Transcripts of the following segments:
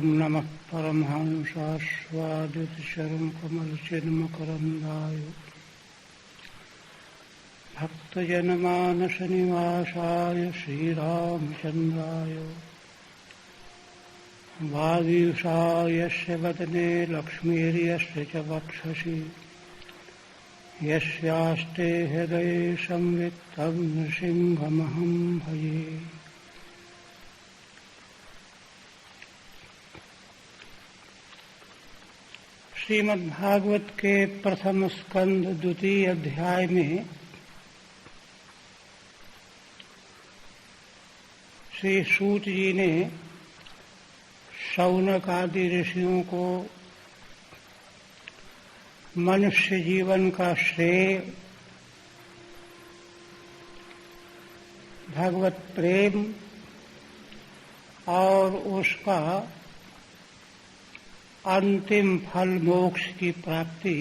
ओम नमः परमहंसास्वादितचरणकमलचिन्मकरन्दाय भक्तजनमानसनिवासाय श्रीरामचन्द्राय वागीशाय यस्य वदने लक्ष्मीर्यस्य च वक्षसि यस्यास्ते हृदये संवित् तं नृसिंहमहं भजे। श्रीमद्भागवत के प्रथम स्कंद द्वितीय अध्याय में श्री सूत जी ने शौनक आदि ऋषियों को मनुष्य जीवन का श्रेय भगवत प्रेम और उसका अंतिम फल मोक्ष की प्राप्ति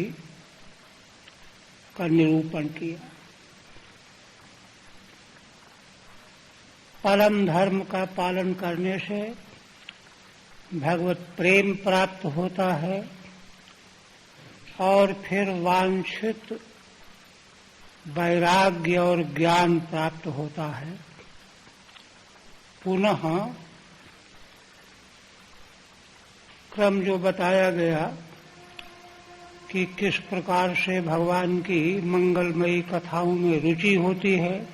का निरूपण किया। परम धर्म का पालन करने से भगवत प्रेम प्राप्त होता है और फिर वांछित वैराग्य और ज्ञान प्राप्त होता है। पुनः क्रम जो बताया गया कि किस प्रकार से भगवान की मंगलमयी कथाओं में रुचि होती है,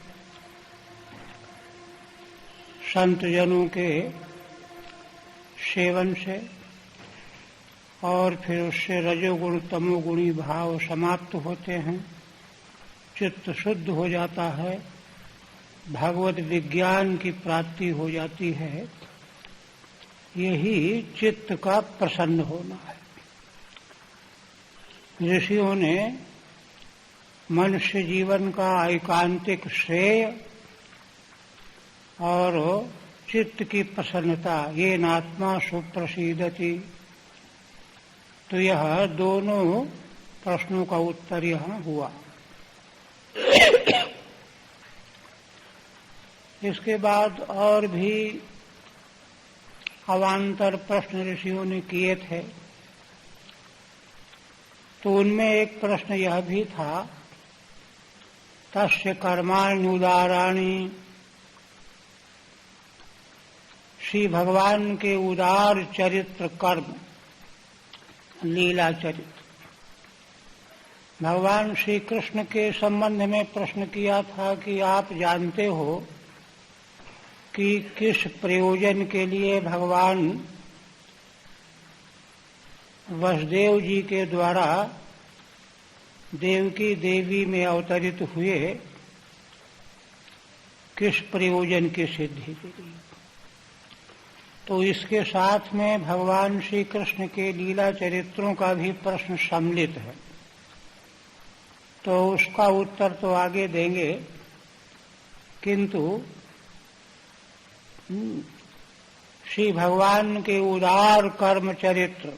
संत जनों के सेवन से, और फिर उससे रजोगुण तमोगुणी भाव समाप्त होते हैं, चित्त शुद्ध हो जाता है, भगवत विज्ञान की प्राप्ति हो जाती है। यही चित्त का प्रसन्न होना है। ऋषियों ने मनुष्य जीवन का एकांतिक श्रेय और चित्त की प्रसन्नता, ये नात्मा सुप्रसीदति, तो यह दोनों प्रश्नों का उत्तर यहाँ हुआ। इसके बाद और भी अवान्तर प्रश्न ऋषियों ने किए थे, तो उनमें एक प्रश्न यह भी था, तस्य कर्माण्युदाराणि, श्री भगवान के उदार चरित्र कर्म, लीला चरित्र। भगवान श्री कृष्ण के संबंध में प्रश्न किया था कि आप जानते हो कि किस प्रयोजन के लिए भगवान वसुदेव जी के द्वारा देवकी देवी में अवतरित हुए, किस प्रयोजन की सिद्धि के लिए। तो इसके साथ में भगवान श्री कृष्ण के लीला चरित्रों का भी प्रश्न सम्मिलित है, तो उसका उत्तर तो आगे देंगे, किंतु श्री भगवान के उदार कर्म चरित्र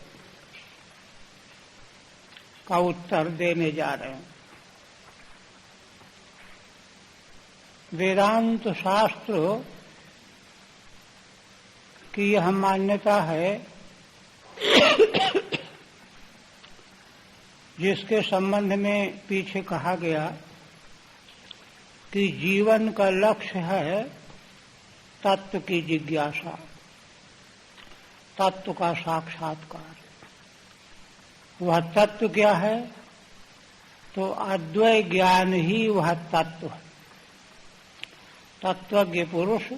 का उत्तर देने जा रहे हैं। वेदांत शास्त्र की यह मान्यता है जिसके संबंध में पीछे कहा गया कि जीवन का लक्ष्य है तत्व की जिज्ञासा, तत्व का साक्षात्कार। वह तत्व क्या है? तो अद्वैत ज्ञान ही वह तत्व है। तत्वज्ञ पुरुष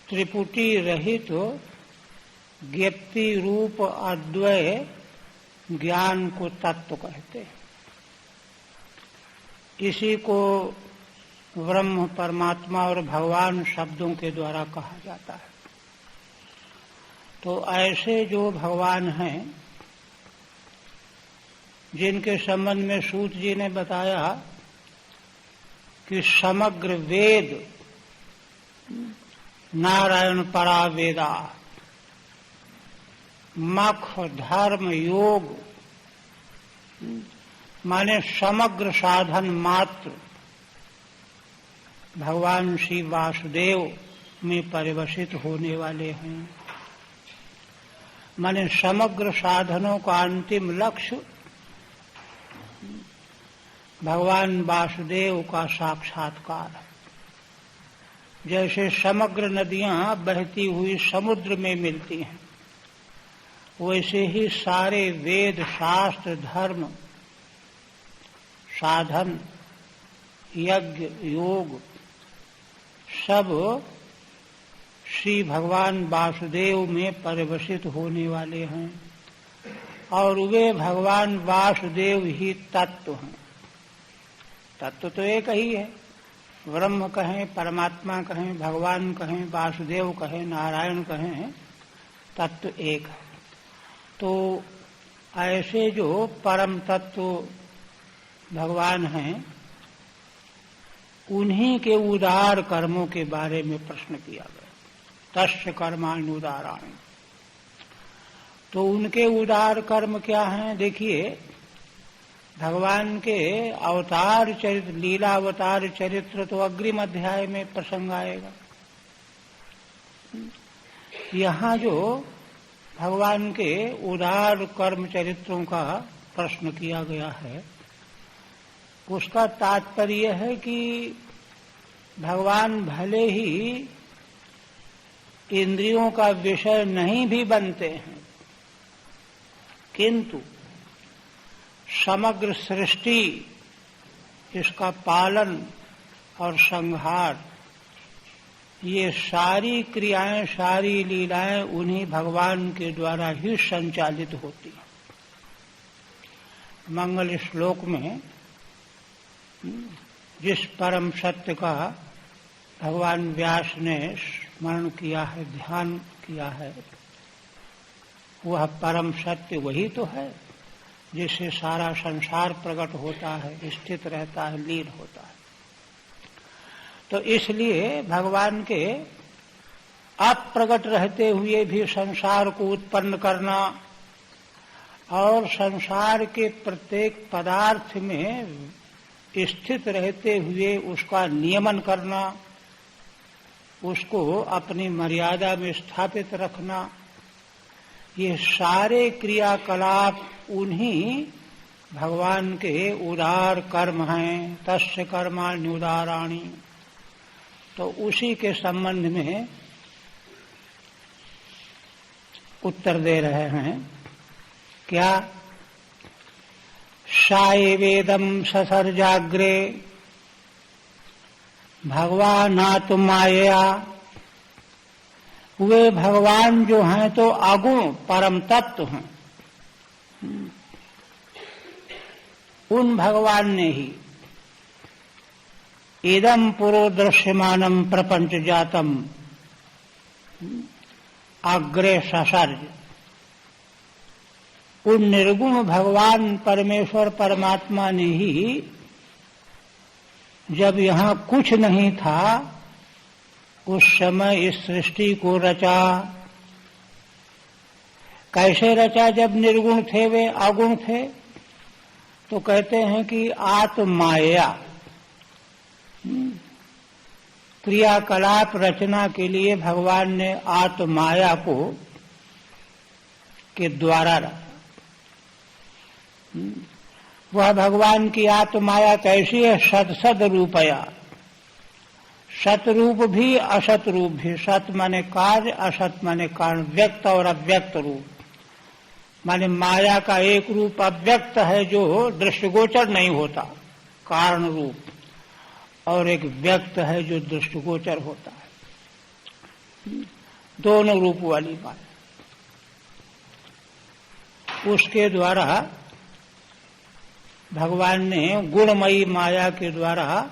त्रिपुटी रहित ज्ञप्ति रूप अद्वैत ज्ञान को तत्व कहते हैं। इसी को ब्रह्म, परमात्मा और भगवान शब्दों के द्वारा कहा जाता है। तो ऐसे जो भगवान हैं, जिनके संबंध में सूत जी ने बताया कि समग्र वेद नारायण परा वेदा, मख, धर्म, योग, माने समग्र साधन मात्र भगवान श्री वासुदेव में परिवसित होने वाले हैं। माने समग्र साधनों का अंतिम लक्ष्य भगवान वासुदेव का साक्षात्कार है। जैसे समग्र नदियां बहती हुई समुद्र में मिलती हैं, वैसे ही सारे वेद शास्त्र धर्म साधन यज्ञ योग सब श्री भगवान वासुदेव में परिवसित होने वाले हैं और वे भगवान वासुदेव ही तत्व हैं। तत्व तो एक ही है, ब्रह्म कहें, परमात्मा कहें, भगवान कहें, वासुदेव कहें, नारायण कहें, तत्व एक है। तो ऐसे जो परम तत्व भगवान हैं, उन्हीं के उदार कर्मों के बारे में प्रश्न किया गया। तस्य कर्माणि उदाराणि। तो उनके उदार कर्म क्या हैं? देखिए, भगवान के अवतार चरित्र, लीला अवतार चरित्र तो अग्रिम अध्याय में प्रसंग आएगा। यहाँ जो भगवान के उदार कर्म चरित्रों का प्रश्न किया गया है, उसका तात्पर्य है कि भगवान भले ही इंद्रियों का विषय नहीं भी बनते हैं, किंतु समग्र सृष्टि, इसका पालन और संहार, ये सारी क्रियाएं, सारी लीलाएं उन्हीं भगवान के द्वारा ही संचालित होती हैं। मंगल श्लोक में जिस परम सत्य का भगवान व्यास ने स्मरण किया है, ध्यान किया है, वह परम सत्य वही तो है जिससे सारा संसार प्रकट होता है, स्थित रहता है, लीन होता है। तो इसलिए भगवान के अप्रकट रहते हुए भी संसार को उत्पन्न करना और संसार के प्रत्येक पदार्थ में स्थित रहते हुए उसका नियमन करना, उसको अपनी मर्यादा में स्थापित रखना, ये सारे क्रियाकलाप उन्हीं भगवान के उदार कर्म हैं। तस्य कर्माणि उदाराणि। तो उसी के संबंध में उत्तर दे रहे हैं। क्या? साएवेदं ससर्जाग्रे भगवानात्माया। वे भगवान जो हैं तो अगुण परम तत्व हैं। उन भगवान ने ही इदं पुरो दृश्यमानम प्रपंच जातम अग्रे ससर्ज। उन निर्गुण भगवान परमेश्वर परमात्मा ने ही जब यहाँ कुछ नहीं था उस समय इस सृष्टि को रचा। कैसे रचा? जब निर्गुण थे, वे अगुण थे, तो कहते हैं कि आत्माया, क्रियाकलाप रचना के लिए भगवान ने आत्माया को के द्वारा रखा। वह भगवान की आत्माया कैसी है? सद रूपया। सत रूप भी असत रूप भी। सत माने कार्य, असत माने कारण, व्यक्त और अव्यक्त रूप। माने माया का एक रूप अव्यक्त है जो दृष्टिगोचर नहीं होता, कारण रूप, और एक व्यक्त है जो दृष्टिगोचर होता है। दोनों रूप वाली बात। उसके द्वारा भगवान ने गुणमयी माया के द्वारा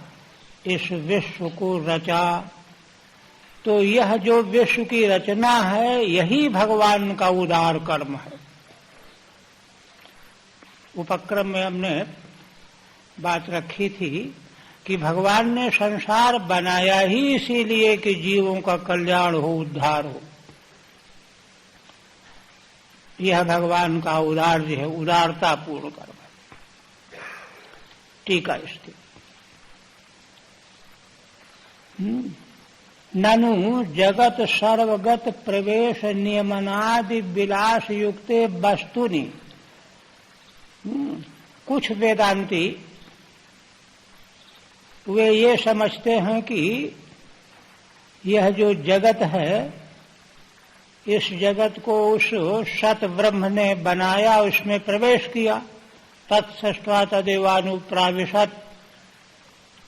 इस विश्व को रचा। तो यह जो विश्व की रचना है, यही भगवान का उदार कर्म है। उपक्रम में हमने बात रखी थी कि भगवान ने संसार बनाया ही इसीलिए कि जीवों का कल्याण हो, उद्धार हो। यह भगवान का उदार्य है, उदारता पूर्ण कर्म है। टीका स्थिति। ननु जगत सर्वगत प्रवेश नियमनादि विलास युक्ते वस्तुनि। कुछ वेदांती वे ये समझते हैं कि यह जो जगत है, इस जगत को उस सत ब्रह्म ने बनाया, उसमें प्रवेश किया। तत्सृष्ट्वा तदेवानुप्राविशत्,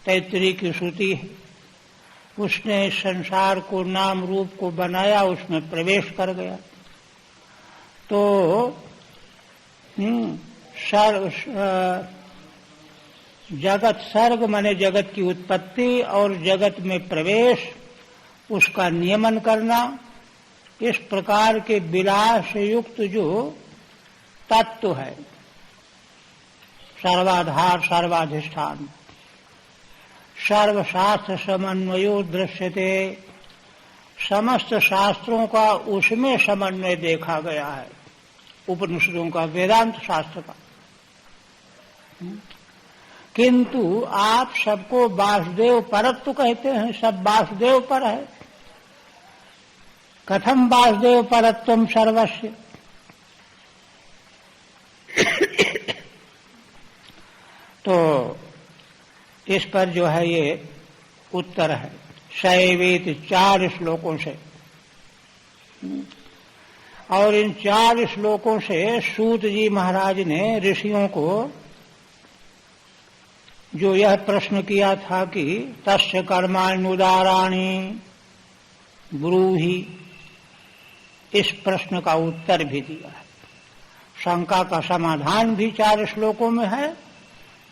तैत्तिरीय की श्रुति है। उसने संसार को, नाम रूप को बनाया, उसमें प्रवेश कर गया। तो जगत सर्ग माने जगत की उत्पत्ति और जगत में प्रवेश, उसका नियमन करना, इस प्रकार के विलास युक्त जो तत्व है, सर्वाधार सर्वाधिष्ठान, सर्वशास्त्र समन्वयो दृश्यते, समस्त शास्त्रों का उसमें समन्वय देखा गया है। उपनिषदों का, वेदांत शास्त्र का। किंतु आप सबको वासुदेव परत्व कहते हैं, सब वासुदेव पर है। कथम वासुदेव परत्वम सर्वस्य। तो इस पर जो है ये उत्तर है शैवेत 4 श्लोकों से। और इन 4 श्लोकों से सूत जी महाराज ने ऋषियों को जो यह प्रश्न किया था कि तस्य कर्माण्युदाराणि ब्रूहि, इस प्रश्न का उत्तर भी दिया है। शंका का समाधान भी 4 श्लोकों में है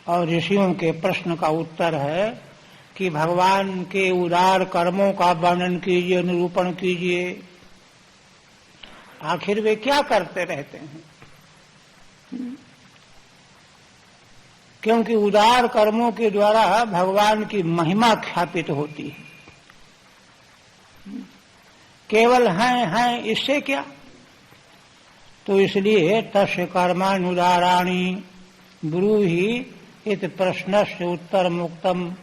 और ऋषियों के प्रश्न का उत्तर है कि भगवान के उदार कर्मों का वर्णन कीजिए, निरूपण कीजिए। आखिर वे क्या करते रहते हैं? क्योंकि उदार कर्मों के द्वारा भगवान की महिमा ख्यापित होती है। केवल हैं इससे क्या? तो इसलिए तस्य कर्मानुदाराणि ब्रूहि इत प्रश्नस्य उत्तर मुक्तम,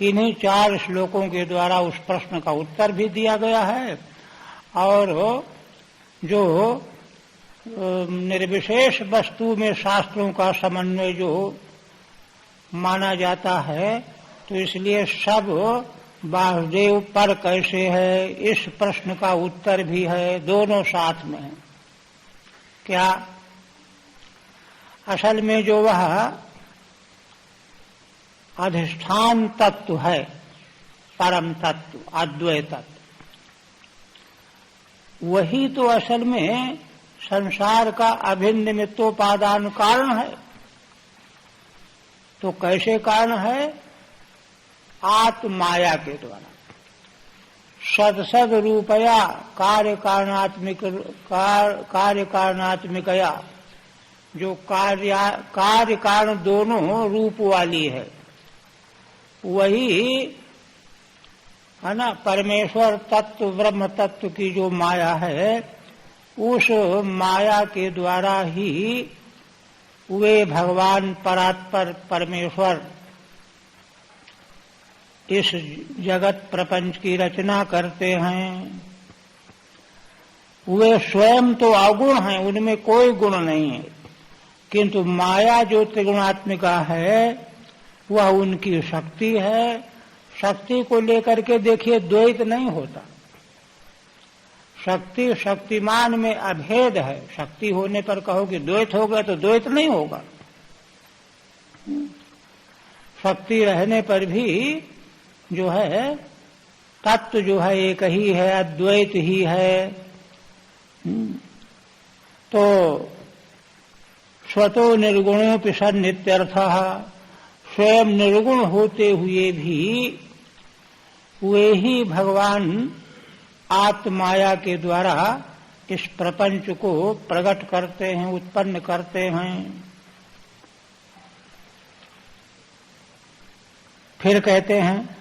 इन्हीं 4 श्लोकों के द्वारा उस प्रश्न का उत्तर भी दिया गया है। और जो निर्विशेष वस्तु में शास्त्रों का समन्वय जो माना जाता है, तो इसलिए सब वासुदेव पर कैसे है, इस प्रश्न का उत्तर भी है। दोनों साथ में है। क्या असल में जो वह अधिष्ठान तत्व है, परम तत्व, अद्वैत तत्व, वही तो असल में संसार का अभिन्न निमित्तोपादान कारण है। तो कैसे कारण है? आत्माया के द्वारा सद रूपया कार्य कारणात्मिकया, जो कार्य कारण दोनों रूप वाली है, वही है ना। परमेश्वर तत्व, ब्रह्म तत्व की जो माया है, उस माया के द्वारा ही वे भगवान परात्पर परमेश्वर इस जगत प्रपंच की रचना करते हैं। वे स्वयं तो अवगुण हैं, उनमें कोई गुण नहीं है, किंतु माया जो त्रिगुणात्मिका है वह उनकी शक्ति है। शक्ति को लेकर के देखिए द्वैत नहीं होता। शक्ति शक्तिमान में अभेद है। शक्ति होने पर कहो कि द्वैत हो गया, तो द्वैत नहीं होगा। शक्ति रहने पर भी जो है तत्व जो है एक ही है, अद्वैत ही है। तो स्वतो निर्गुणोपि सन् नित्यर्थः, स्वयं निर्गुण होते हुए भी वे ही भगवान आत्माया के द्वारा इस प्रपंच को प्रकट करते हैं, उत्पन्न करते हैं। फिर कहते हैं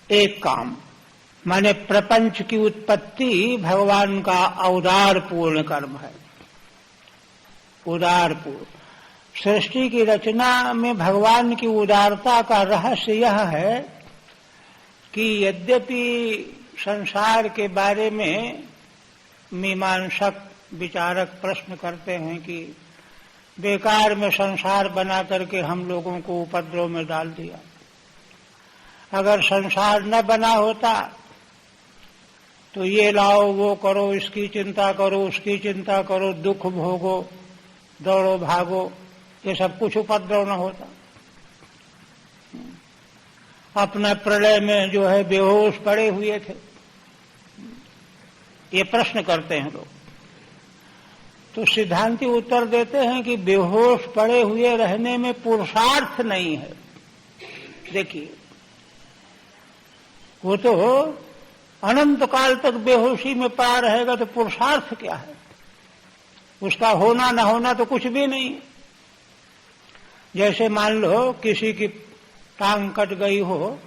एक काम, माने प्रपंच की उत्पत्ति भगवान का औदार पूर्ण कर्म है। उदार पूर्ण सृष्टि की रचना में भगवान की उदारता का रहस्य यह है कि यद्यपि संसार के बारे में मीमांसक विचारक प्रश्न करते हैं कि बेकार में संसार बना करके हम लोगों को उपद्रव में डाल दिया। अगर संसार न बना होता तो ये लाओ वो करो, इसकी चिंता करो, उसकी चिंता करो, दुख भोगो, दौड़ो भागो, ये सब कुछ उपद्रव न होता। अपना प्रलय में जो है बेहोश पड़े हुए थे। ये प्रश्न करते हैं लोग। तो सिद्धांती उत्तर देते हैं कि बेहोश पड़े हुए रहने में पुरुषार्थ नहीं है। देखिए, वो तो अनंत काल तक बेहोशी में पड़ा रहेगा तो पुरुषार्थ क्या है? उसका होना न होना तो कुछ भी नहीं। जैसे मान लो किसी की टांग कट गई हो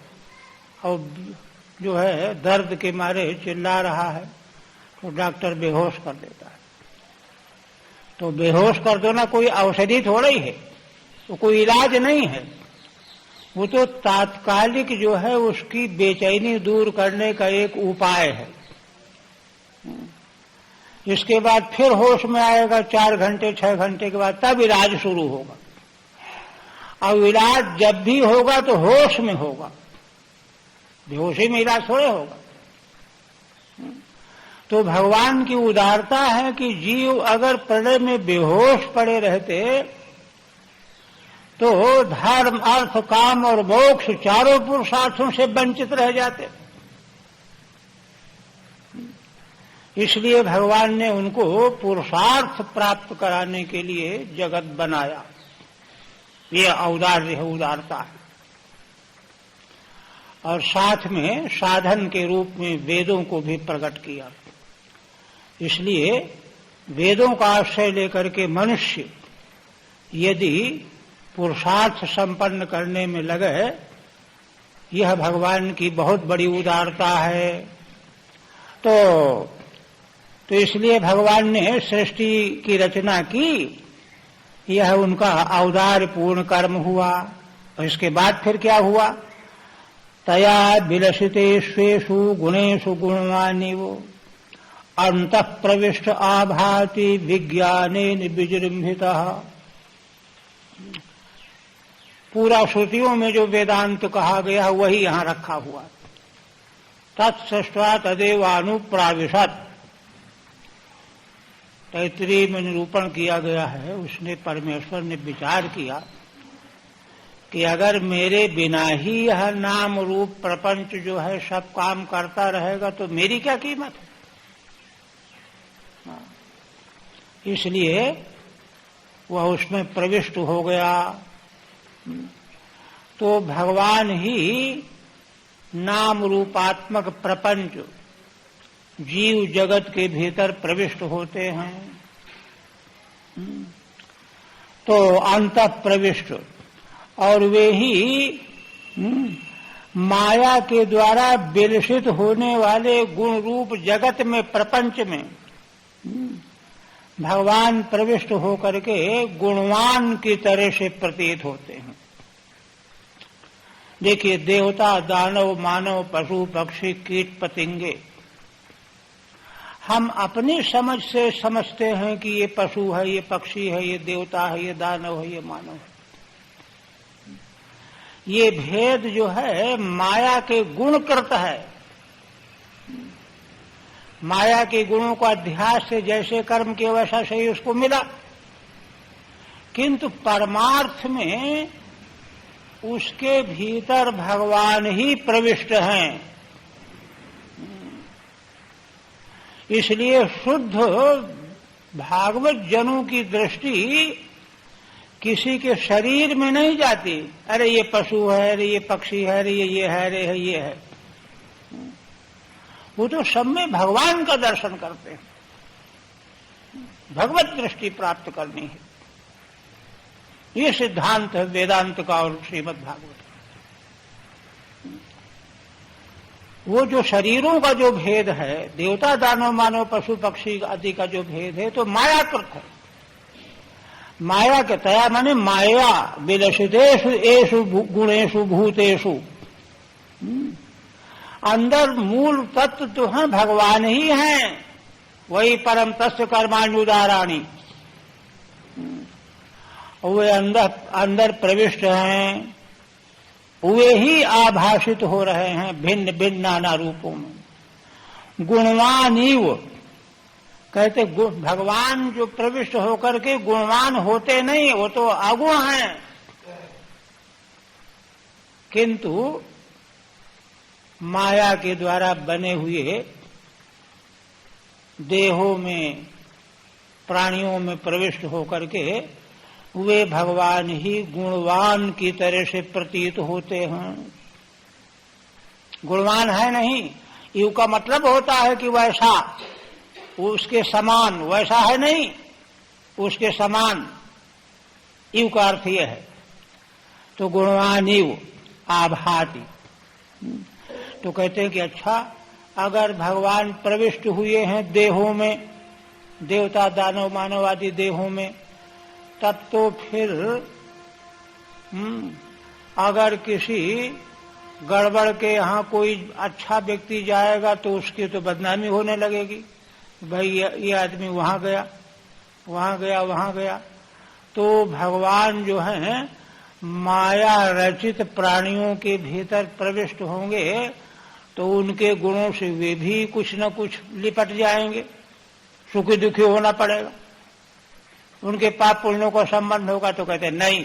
और जो है दर्द के मारे चिल्ला रहा है तो डॉक्टर बेहोश कर देता है। तो बेहोश कर देना कोई औषधि थोड़ा ही है, तो कोई इलाज नहीं है। वो तो तात्कालिक जो है उसकी बेचैनी दूर करने का एक उपाय है। इसके बाद फिर होश में आएगा 4 घंटे 6 घंटे के बाद, तब इलाज शुरू होगा। और इलाज जब भी होगा तो होश में होगा, बेहोशी में इलाज थोड़े होगा। तो भगवान की उदारता है कि जीव अगर प्रलय में बेहोश पड़े रहते तो धर्म अर्थ काम और मोक्ष चारों पुरुषार्थों से वंचित रह जाते। इसलिए भगवान ने उनको पुरुषार्थ प्राप्त कराने के लिए जगत बनाया। ये औदार्य है, उदारता है। और साथ में साधन के रूप में वेदों को भी प्रकट किया। इसलिए वेदों का आश्रय लेकर के मनुष्य यदि पुरुषार्थ संपन्न करने में लगे, यह भगवान की बहुत बड़ी उदारता है। तो इसलिए भगवान ने सृष्टि की रचना की, यह उनका औदार्य पूर्ण कर्म हुआ। और इसके बाद फिर क्या हुआ? तया विलसितेष्वेषु गुणेषु गुणवानिव अंतः प्रविष्ट आभाति विज्ञानेन विजृंभितः। पूरा श्रुतियों में जो वेदांत कहा गया वही यहां रखा हुआ। तत्सृष्ट्वा तदेवानुप्राविशत्, तैत्तिरीय में निरूपण किया गया है। उसने परमेश्वर ने विचार किया कि अगर मेरे बिना ही यह नाम रूप प्रपंच जो है सब काम करता रहेगा तो मेरी क्या कीमत है? इसलिए वह उसमें प्रविष्ट हो गया। तो भगवान ही नाम रूपात्मक प्रपंच जीव जगत के भीतर प्रविष्ट होते हैं। तो अंतः प्रविष्ट, और वे ही माया के द्वारा विलसित होने वाले गुण रूप जगत में, प्रपंच में भगवान प्रविष्ट होकर के गुणवान की तरह से प्रतीत होते हैं। देखिए, देवता, दानव, मानव, पशु, पक्षी, कीट, पतंगे, हम अपनी समझ से समझते हैं कि ये पशु है, ये पक्षी है, ये देवता है, ये दानव है, ये मानव है। ये भेद जो है माया के गुणकृत है। माया के गुणों को अध्यास से जैसे कर्म किया वैसा सही उसको मिला, किंतु परमार्थ में उसके भीतर भगवान ही प्रविष्ट हैं। इसलिए शुद्ध भागवत जनों की दृष्टि किसी के शरीर में नहीं जाती। अरे ये पशु है, अरे ये पक्षी है, अरे ये है, अरे है ये है। वो तो सब में भगवान का दर्शन करते हैं। भगवत दृष्टि प्राप्त करनी है, ये सिद्धांत है वेदांत का और श्रीमद् भागवत। वो जो शरीरों का जो भेद है, देवता, दानव, मानव, पशु, पक्षी आदि का जो भेद है, तो मायाकृत है। माया के तया माने माया विलसितेषु एषु गुणेषु भूतेषु। अंदर मूल तत्व तो है भगवान ही हैं, वही परम तस्य कर्माण्युदाराणी, वे अंदर प्रविष्ट हैं, वे ही आभाषित हो रहे हैं भिन्न भिन्न नाना रूपों में। गुणवान इव कहते भगवान जो प्रविष्ट होकर के गुणवान होते नहीं, वो तो अगुण हैं, किंतु माया के द्वारा बने हुए देहों में प्राणियों में प्रविष्ट होकर के वे भगवान ही गुणवान की तरह से प्रतीत होते हैं। गुणवान है नहीं, यू का मतलब होता है कि वैसा उसके समान, वैसा है नहीं, उसके समान, यू का अर्थ यह है। तो गुणवान इव आभाति, तो कहते हैं कि अच्छा, अगर भगवान प्रविष्ट हुए हैं देहों में, देवता दानव मानव आदि देहों में, तब तो फिर अगर किसी गड़बड़ के यहाँ कोई अच्छा व्यक्ति जाएगा तो उसकी तो बदनामी होने लगेगी, भाई ये आदमी वहां गया वहां गया वहां गया। तो भगवान जो है माया रचित प्राणियों के भीतर प्रविष्ट होंगे तो उनके गुणों से वे भी कुछ न कुछ लिपट जाएंगे, सुखी दुखी होना पड़ेगा, उनके पाप पुण्यों का संबंध होगा। तो कहते नहीं,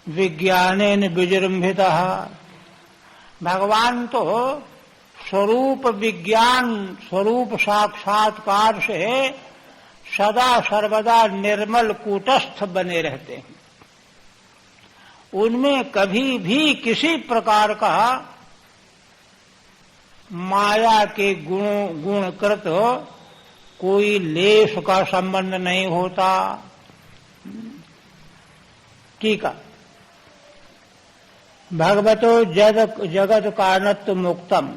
विज्ञानेन विजृंभितः, भगवान तो स्वरूप विज्ञान, स्वरूप साक्षात्कार से सदा सर्वदा निर्मल कूटस्थ बने रहते हैं, उनमें कभी भी किसी प्रकार का माया के गुणकृत कोई लेश का संबंध नहीं होता। ठीक है। भगवतो जगत कारणत्व मुक्तम,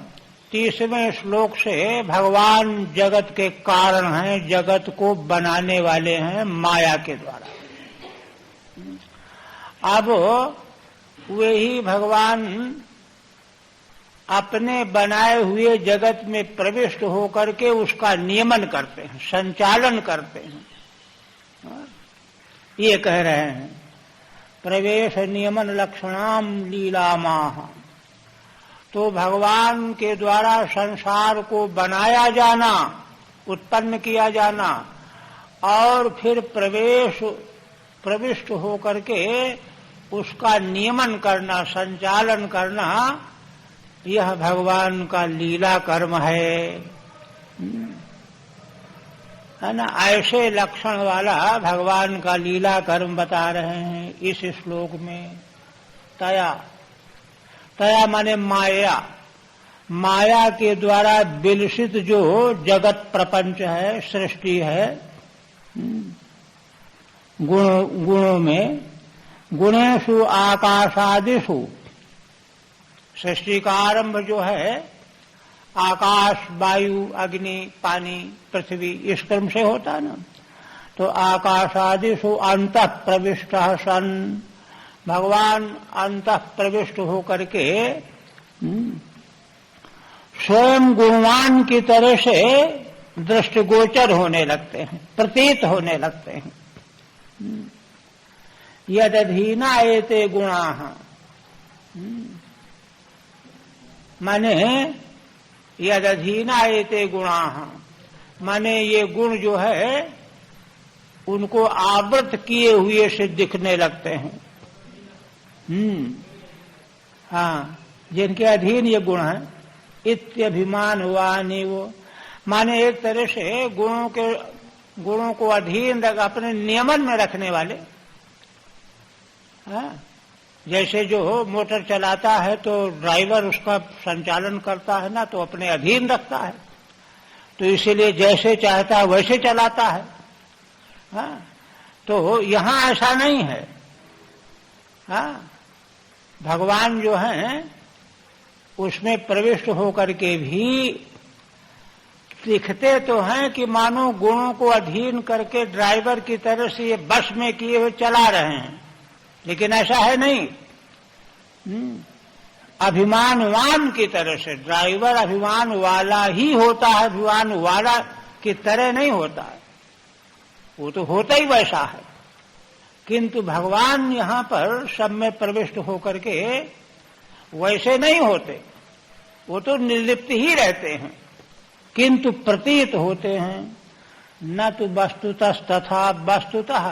30वें श्लोक से भगवान जगत के कारण हैं, जगत को बनाने वाले हैं माया के द्वारा। अब वे ही भगवान अपने बनाए हुए जगत में प्रविष्ट होकर के उसका नियमन करते हैं, संचालन करते हैं। ये कह रहे हैं प्रवेश नियमन लक्षणाम लीलामाह, तो भगवान के द्वारा संसार को बनाया जाना, उत्पन्न किया जाना और फिर प्रविष्ट होकर के उसका नियमन करना, संचालन करना, यह भगवान का लीला कर्म है ना। ऐसे लक्षण वाला भगवान का लीला कर्म बता रहे हैं इस श्लोक में। तया, तया माने माया, माया के द्वारा विलसित जो जगत प्रपंच है, सृष्टि है, गुणों में, गुणेषु आकाशादिषु, सृष्टि का आरंभ जो है आकाश, वायु, अग्नि, पानी, पृथ्वी, इस क्रम से होता है ना। तो आकाशादिषु अंतः प्रविष्ट सन, भगवान अंतः प्रविष्ट होकर के स्वयं गुणवान की तरह से दृष्टिगोचर होने लगते हैं, प्रतीत होने लगते हैं। यदधीना एते गुणाः, माने यदधीना एते गुणाः, माने ये गुण जो है उनको आवृत किए हुए से दिखने लगते हैं। हाँ, जिनके अधीन ये गुण है, इत्यभिमान वानी, वो माने एक तरह से गुणों को अधीन अपने नियमन में रखने वाले। हाँ, जैसे जो मोटर चलाता है तो ड्राइवर उसका संचालन करता है ना, तो अपने अधीन रखता है, तो इसीलिए जैसे चाहता है वैसे चलाता है। हाँ, तो यहाँ ऐसा नहीं है। हाँ, भगवान जो है उसमें प्रविष्ट होकर के भी दिखते तो हैं कि मानो गुणों को अधीन करके ड्राइवर की तरह से ये बस में किए हुए चला रहे हैं, लेकिन ऐसा है नहीं। अभिमानवान की तरह से, ड्राइवर अभिमान वाला ही होता है, अभिमान वाला की तरह नहीं होता है, वो तो होता ही वैसा है। किंतु भगवान यहां पर सब में प्रविष्ट होकर के वैसे नहीं होते, वो तो निर्लिप्त ही रहते हैं, किंतु प्रतीत होते हैं। न तो वस्तुतः तथा, वस्तुतः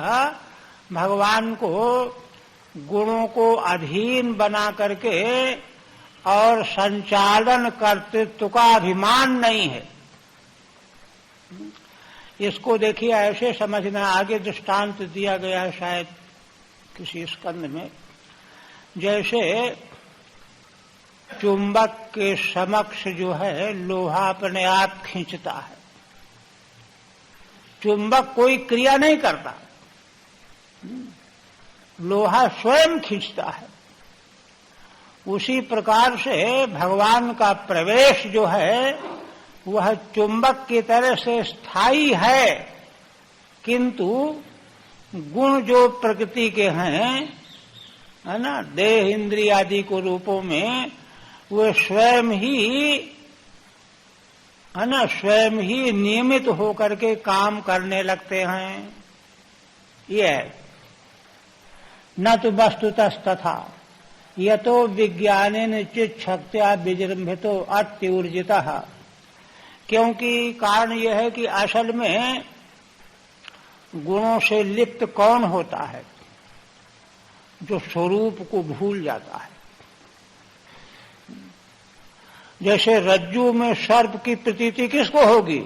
भगवान को गुणों को अधीन बना करके और संचालन कर्तृत्व का अभिमान नहीं है। इसको देखिए ऐसे समझना, आगे दृष्टांत दिया गया है शायद किसी स्कंद में, जैसे चुंबक के समक्ष जो है लोहा अपने आप खींचता है, चुंबक कोई क्रिया नहीं करता, लोहा स्वयं खींचता है। उसी प्रकार से भगवान का प्रवेश जो है वह चुंबक की तरह से स्थायी है, किंतु गुण जो प्रकृति के हैं, है ना, देह इंद्रिय आदि को रूपों में, वे स्वयं ही, है ना, स्वयं ही नियमित होकर के काम करने लगते हैं। ये न तो वस्तुतः तथा यतो विज्ञानेन चित् शक्त्या विजृंभितो अत्यूर्जितः, क्योंकि कारण यह है कि असल में गुणों से लिप्त कौन होता है? जो स्वरूप को भूल जाता है। जैसे रज्जू में सर्प की प्रतीति किसको होगी?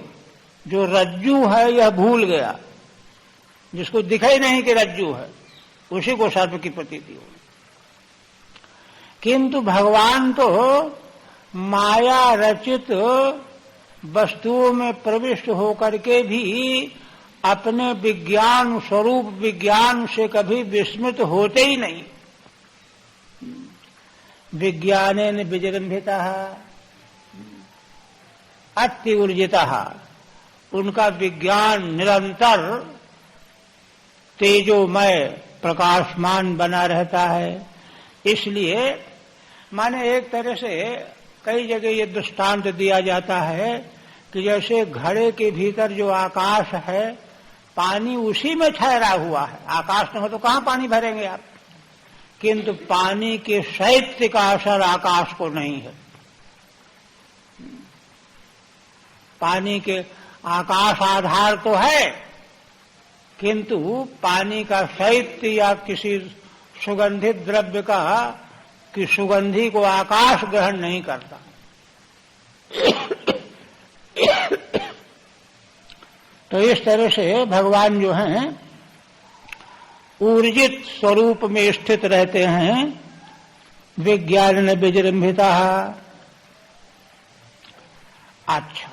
जो रज्जू है यह भूल गया, जिसको दिखाई नहीं कि रज्जू है, उसी को सर्प की प्रतीति होगी। किंतु भगवान तो माया रचित वस्तुओं में प्रविष्ट होकर के भी अपने विज्ञान स्वरूप विज्ञान से कभी विस्मृत होते ही नहीं। विज्ञानेन विजृंभितः अत्यूर्जितः, उनका विज्ञान निरंतर तेजोमय प्रकाशमान बना रहता है। इसलिए माने एक तरह से कई जगह ये दृष्टांत दिया जाता है कि जैसे घड़े के भीतर जो आकाश है, पानी उसी में ठहरा हुआ है। आकाश न हो तो कहां पानी भरेंगे आप? किंतु पानी के शैत्य का असर आकाश को नहीं है। पानी के आकाश आधार तो है, किंतु पानी का शैत्य या किसी सुगंधित द्रव्य का कि सुगंधी को आकाश ग्रहण नहीं करता। तो इस तरह से भगवान जो हैं ऊर्जित स्वरूप में स्थित रहते हैं। विज्ञान विजृंभिता। अच्छा,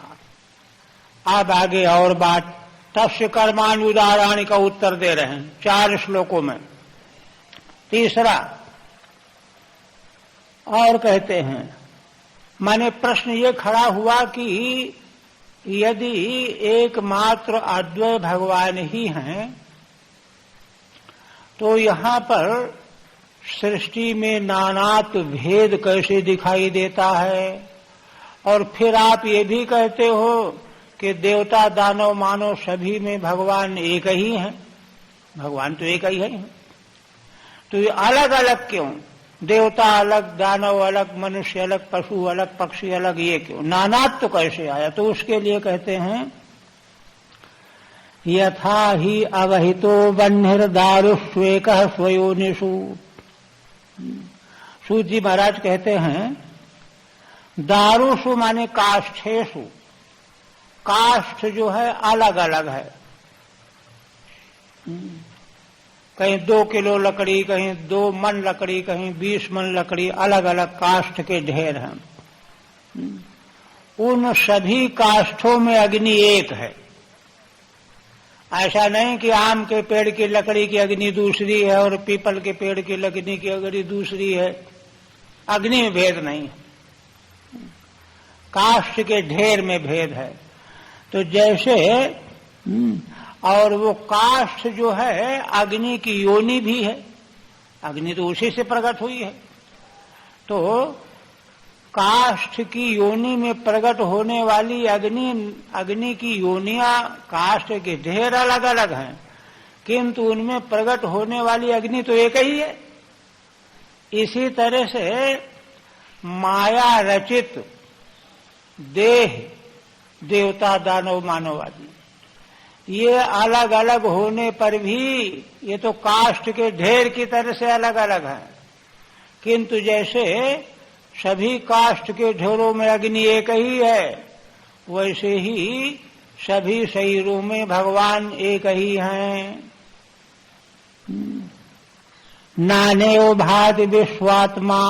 अब आगे और बात, तस्य कर्मानुदाराणि का उत्तर दे रहे हैं 4 श्लोकों में। तीसरा और कहते हैं, माने प्रश्न ये खड़ा हुआ कि यदि एकमात्र अद्वय भगवान ही हैं तो यहां पर सृष्टि में नानात्व भेद कैसे दिखाई देता है? और फिर आप ये भी कहते हो कि देवता दानव मानव सभी में भगवान एक ही हैं। भगवान तो एक ही है, तो ये अलग अलग क्यों? देवता अलग, दानव अलग, मनुष्य अलग, पशु अलग, पक्षी अलग, ये क्यों? नानात्व तो कैसे आया? तो उसके लिए कहते हैं यथा ही अवहितो वह्निर्दारुष्वेकः स्वयोनिषु। सूत जी महाराज कहते हैं दारुषु माने काष्ठेषु। काष्ठ जो है अलग अलग है, कहीं 2 किलो लकड़ी, कहीं 2 मन लकड़ी, कहीं 20 मन लकड़ी, अलग अलग काष्ठ के ढेर हैं। उन सभी काष्ठों में अग्नि एक है। ऐसा नहीं कि आम के पेड़ की लकड़ी की अग्नि दूसरी है और पीपल के पेड़ की लकड़ी की अग्नि दूसरी है। अग्नि में भेद नहीं है, काष्ठ के ढेर में भेद है। तो जैसे और वो काष्ठ जो है अग्नि की योनि भी है, अग्नि तो उसी से प्रकट हुई है। तो काष्ठ की योनि में प्रकट होने वाली अग्नि की योनियां काष्ठ के ढेर अलग अलग हैं, किंतु उनमें प्रकट होने वाली अग्नि तो एक ही है। इसी तरह से माया रचित देह, देवता दानव मानव आदि, ये अलग अलग होने पर भी ये तो काष्ठ के ढेर की तरह से अलग अलग है, किंतु जैसे सभी काष्ठ के ढेरों में अग्नि एक ही है, वैसे ही सभी शरीरों में भगवान एक ही हैं। नानेव भाति विश्वात्मा,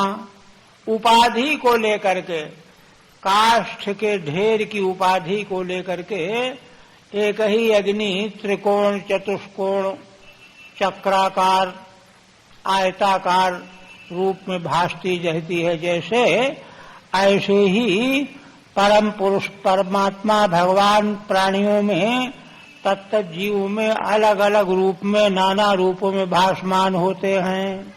उपाधि को लेकर के, काष्ठ के ढेर की उपाधि को लेकर के एक ही अग्नि त्रिकोण, चतुष्कोण, चक्राकार, आयताकार रूप में भासती रहती है। जैसे ऐसे ही परम पुरुष परमात्मा भगवान प्राणियों में, तत्त जीव में अलग अलग रूप में, नाना रूपों में भासमान होते हैं।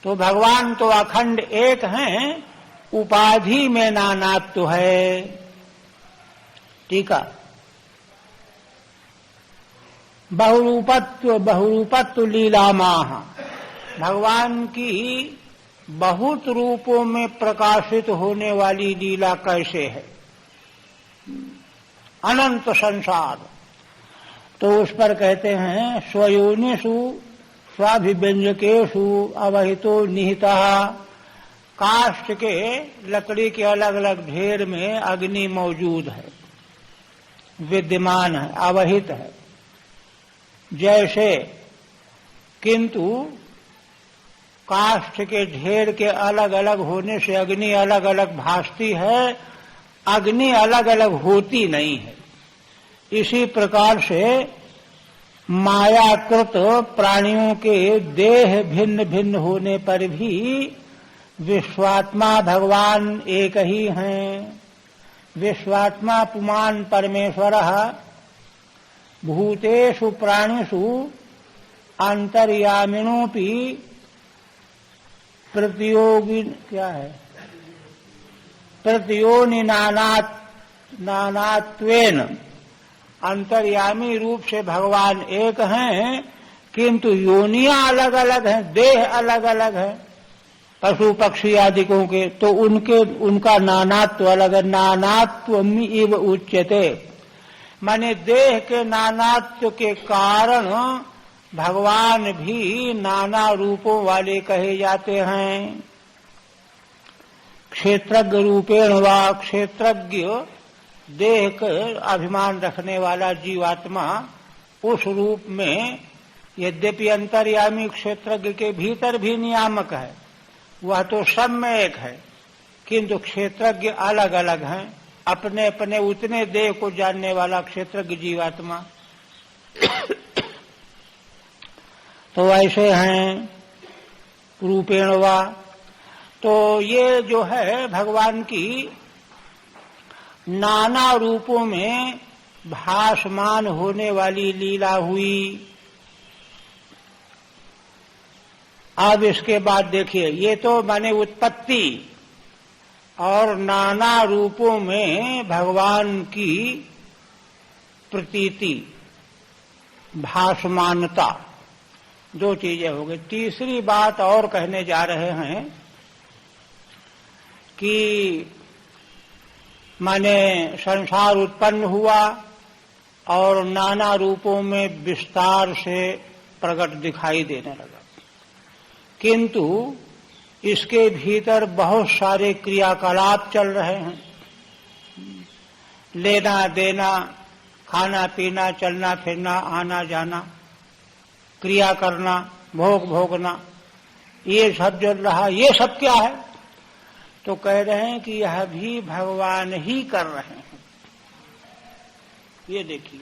तो भगवान तो अखंड एक हैं, उपाधि में नानात्व है। टीका, बहुरूपत्व लीला माह, भगवान की बहुत रूपों में प्रकाशित होने वाली लीला कैसे है। अनंत संसार, तो उस पर कहते हैं स्वयोनिषु स्वाभिव्यंजकेषु अवहितो निहितः, काष्ठ के लकड़ी के अलग अलग ढेर में अग्नि मौजूद है, विद्यमान है, अवहित है। जैसे किंतु काष्ठ के ढेर के अलग अलग होने से अग्नि अलग अलग भासती है, अग्नि अलग अलग होती नहीं है। इसी प्रकार से मायाकृत प्राणियों के देह भिन्न भिन्न होने पर भी विश्वात्मा भगवान एक ही हैं। विश्वात्मा पुमान परमेश्वरः भूतेषु प्राणिषु अंतर्यामिनोपि प्रतियोगी क्या है, प्रतियोनि नानात्वेन, अंतर्यामी रूप से भगवान एक हैं, किंतु योनियां अलग अलग हैं, देह अलग अलग है पशु पक्षी आदिकों के, तो उनका नानात्व अलग है। नानात्वम इव उच्यते, माने देह के नानात्व के कारण भगवान भी नाना रूपों वाले कहे जाते हैं। क्षेत्रज्ञ रूपेण वा, क्षेत्रज्ञ देह का अभिमान रखने वाला जीवात्मा उस रूप में, यद्यपि अंतर्यामी क्षेत्रज्ञ के भीतर भी नियामक है, वह तो सब में एक है, किंतु क्षेत्रज्ञ अलग अलग हैं, अपने अपने उतने देह को जानने वाला क्षेत्रज्ञ जीवात्मा। तो ऐसे हैं रूपेण वा। तो ये जो है भगवान की नाना रूपों में भासमान होने वाली लीला हुई। अब इसके बाद देखिए, ये तो माने उत्पत्ति और नाना रूपों में भगवान की प्रतीति, भासमानता, दो चीजें हो गई। तीसरी बात और कहने जा रहे हैं कि माने संसार उत्पन्न हुआ और नाना रूपों में विस्तार से प्रकट दिखाई देने लगा, किंतु इसके भीतर बहुत सारे क्रियाकलाप चल रहे हैं। लेना देना, खाना पीना, चलना फिरना, आना जाना, क्रिया करना, भोग भोगना, ये सब चल रहा। ये सब क्या है? तो कह रहे हैं कि यह भी भगवान ही कर रहे हैं। ये देखिए,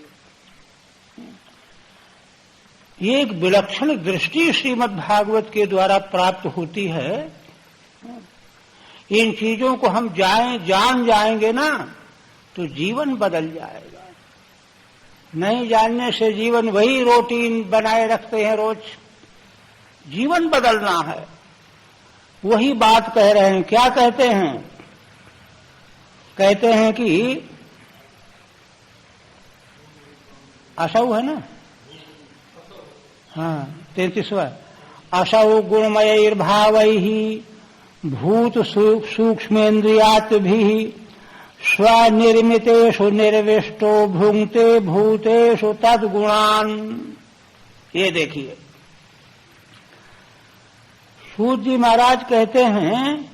ये एक विलक्षण दृष्टि श्रीमद् भागवत के द्वारा प्राप्त होती है। इन चीजों को हम जान जाएंगे ना, तो जीवन बदल जाएगा। नहीं जानने से जीवन वही रूटीन बनाए रखते हैं रोज। जीवन बदलना है वही बात कह रहे हैं। क्या कहते हैं? कहते हैं कि असौ है ना, हाँ 33वां, असौ गुणमयैर्भावैहि भूत सूक्ष्मेन्द्रियात्भिः स्वनिर्मितेषु निर्विष्टो भुंक्ते भूतेषु तद्गुणान्। ये देखिए, सूत जी महाराज कहते हैं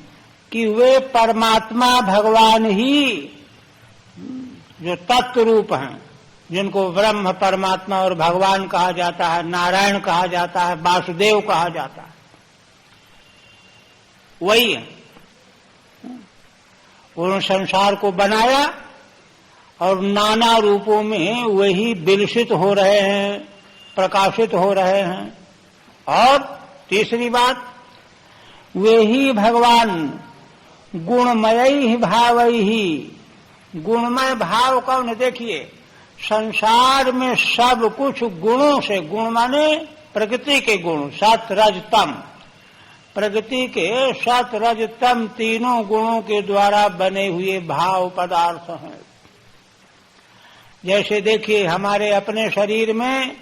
कि वे परमात्मा भगवान ही जो तत्व रूप हैं, जिनको ब्रह्म परमात्मा और भगवान कहा जाता है, नारायण कहा जाता है, वासुदेव कहा जाता है, वही है। उन्होंने संसार को बनाया और नाना रूपों में वही विलसित हो रहे हैं, प्रकाशित हो रहे हैं। और तीसरी बात, वे ही भगवान गुणमय भाव ही, गुणमय भाव कौन? देखिए, संसार में सब कुछ गुणों से, गुण माने प्रकृति के गुण, सत रज तम, प्रकृति के सत रज तम तीनों गुणों के द्वारा बने हुए भाव पदार्थ हैं। जैसे देखिए, हमारे अपने शरीर में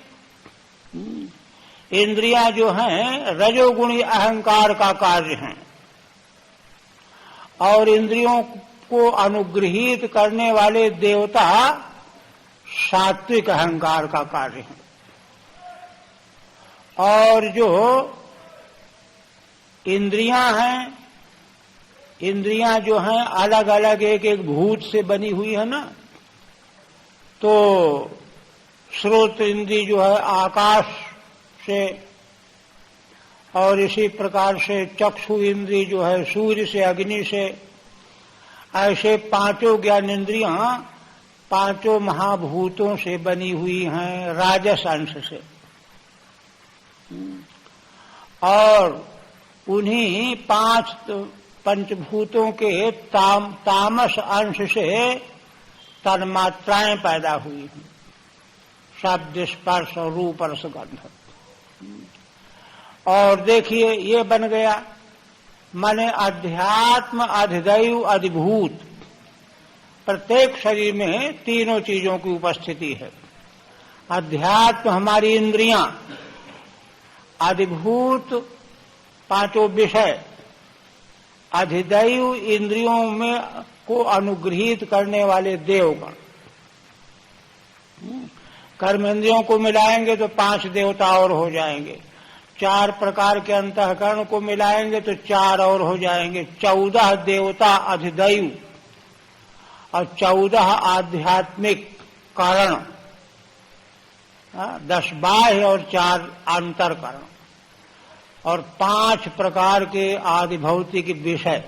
इंद्रियां जो हैं रजोगुणी अहंकार का कार्य हैं, और इंद्रियों को अनुग्रहित करने वाले देवता सात्विक अहंकार का कार्य है। और जो इंद्रियां हैं, इंद्रियां जो हैं अलग अलग एक एक भूत से बनी हुई है ना, तो श्रोत इंद्री जो है आकाश से, और इसी प्रकार से चक्षु इंद्री जो है सूर्य से, अग्नि से, ऐसे पांचों ज्ञान इंद्रियां पांचों महाभूतों से बनी हुई हैं, राजस अंश से। और उन्हीं पांच पंचभूतों के तामस अंश से तन्मात्राएं पैदा हुई हैं, शब्द स्पर्श और रूप रस गंध। और देखिए, ये बन गया माने अध्यात्म, अधिदैव, अधिभूत। प्रत्येक शरीर में तीनों चीजों की उपस्थिति है। अध्यात्म हमारी इंद्रियां, अधिभूत पांचों विषय, अधिदैव इंद्रियों में को अनुग्रहित करने वाले देवगण। कर्मेंद्रियों को मिलाएंगे तो 5 देवता और हो जाएंगे, 4 प्रकार के अंतःकरण को मिलाएंगे तो 4 और हो जाएंगे, 14 देवता अधिदैव और 14 आध्यात्मिक कारण, 10 बाह्य और 4 अंतरकरण, और 5 प्रकार के आदि भौतिक विषय।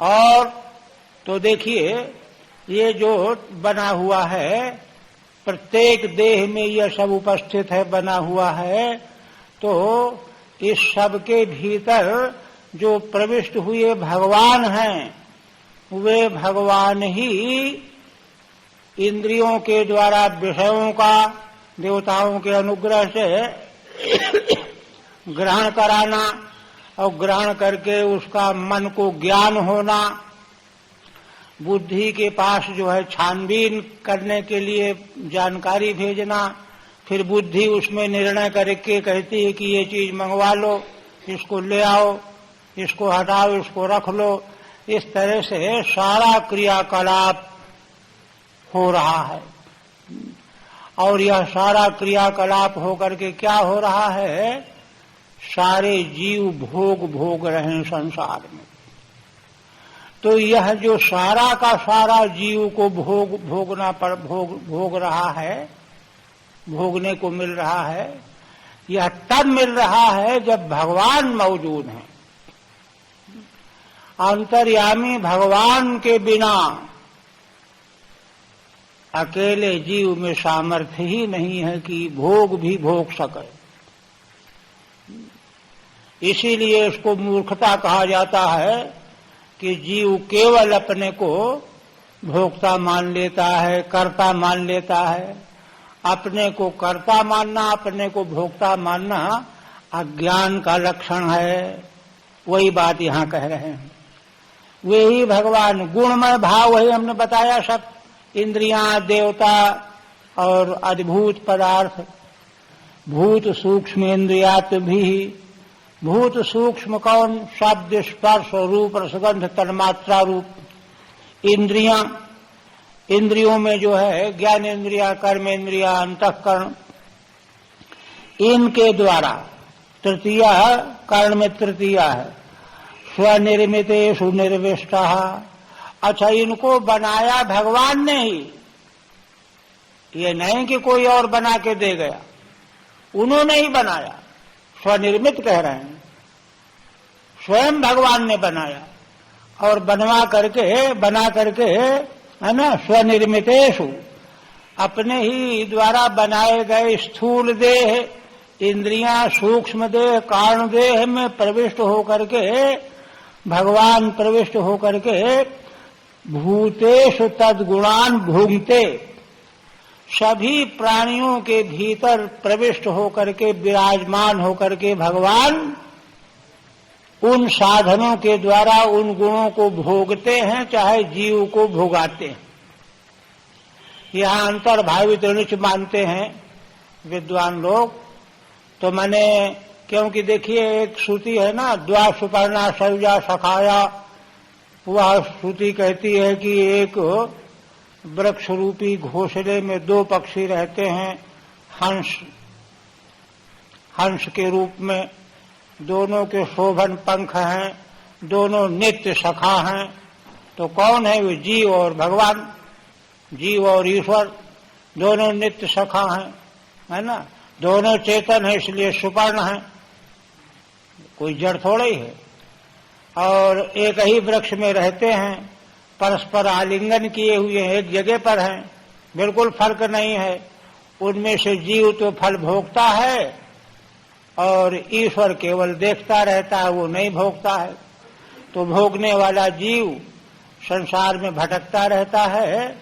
और तो देखिए, ये जो बना हुआ है, प्रत्येक देह में यह सब उपस्थित है, बना हुआ है। तो इस सब के भीतर जो प्रविष्ट हुए भगवान हैं, वे भगवान ही इंद्रियों के द्वारा विषयों का देवताओं के अनुग्रह से ग्रहण कराना, और ग्रहण करके उसका मन को ज्ञान होना, बुद्धि के पास जो है छानबीन करने के लिए जानकारी भेजना, फिर बुद्धि उसमें निर्णय करके कहती है कि ये चीज मंगवा लो, इसको ले आओ, इसको हटाओ, इसको रख लो। इस तरह से सारा क्रियाकलाप हो रहा है। और यह सारा क्रियाकलाप होकर के क्या हो रहा है? सारे जीव भोग रहे हैं संसार में। तो यह जो सारा का सारा जीव को भोग रहा है, भोगने को मिल रहा है, यह तब मिल रहा है जब भगवान मौजूद हैं। अंतर्यामी भगवान के बिना अकेले जीव में सामर्थ्य ही नहीं है कि भोग भी भोग सके। इसीलिए इसको मूर्खता कहा जाता है कि जीव केवल अपने को भोक्ता मान लेता है, कर्ता मान लेता है। अपने को कर्ता मानना, अपने को भोक्ता मानना अज्ञान का लक्षण है, वही बात यहां कह रहे हैं। वे ही भगवान गुणमय भाव, वही हमने बताया सब, इंद्रियां, देवता और अद्भुत पदार्थ। भूत सूक्ष्म इंद्रियात भी, भूत सूक्ष्म कौन? शब्द, स्पर्श, रूप, रसगंध, तन्मात्रा रूप इंद्रियां। इंद्रियों में जो है ज्ञान इंद्रिया, कर्म इंद्रिया, अंतःकरण, इनके द्वारा तृतीया, कर्ण में तृतीया है, स्वनिर्मितेषु निर्विष्टः। अच्छा, इनको बनाया भगवान ने ही, ये नहीं कि कोई और बना के दे गया, उन्होंने ही बनाया। स्वनिर्मित कह रहे हैं, स्वयं भगवान ने बनाया और बना करके है ना, स्वनिर्मितेषु, अपने ही द्वारा बनाए गए स्थूल देह, इंद्रियां, सूक्ष्म देह, कारण देह में प्रविष्ट होकर के, भगवान प्रविष्ट होकर के भूतेषु तद्गुणान भुंक्ते, सभी प्राणियों के भीतर प्रविष्ट होकर के, विराजमान होकर के भगवान उन साधनों के द्वारा उन गुणों को भोगते हैं, चाहे जीव को भोगाते हैं। यहां अंतर्भावित निच मानते हैं विद्वान लोग। तो मैंने, क्योंकि देखिए एक श्रुति है ना, द्वा सुपर्णा सयुजा सखाया, वह श्रुति कहती है कि एक वृक्ष रूपी घोंसले में दो पक्षी रहते हैं, हंस के रूप में, दोनों के शोभन पंख हैं, दोनों नित्य सखा हैं। तो कौन है? वे जीव और भगवान, जीव और ईश्वर दोनों नित्य सखा हैं, है ना। दोनों चेतन है, इसलिए सुपर्ण है, कोई जड़ थोड़ा ही है। और एक ही वृक्ष में रहते हैं, परस्पर आलिंगन किए हुए हैं, एक जगह पर हैं, बिल्कुल फर्क नहीं है। उनमें से जीव तो फल भोगता है और ईश्वर केवल देखता रहता है, वो नहीं भोगता है। तो भोगने वाला जीव संसार में भटकता रहता है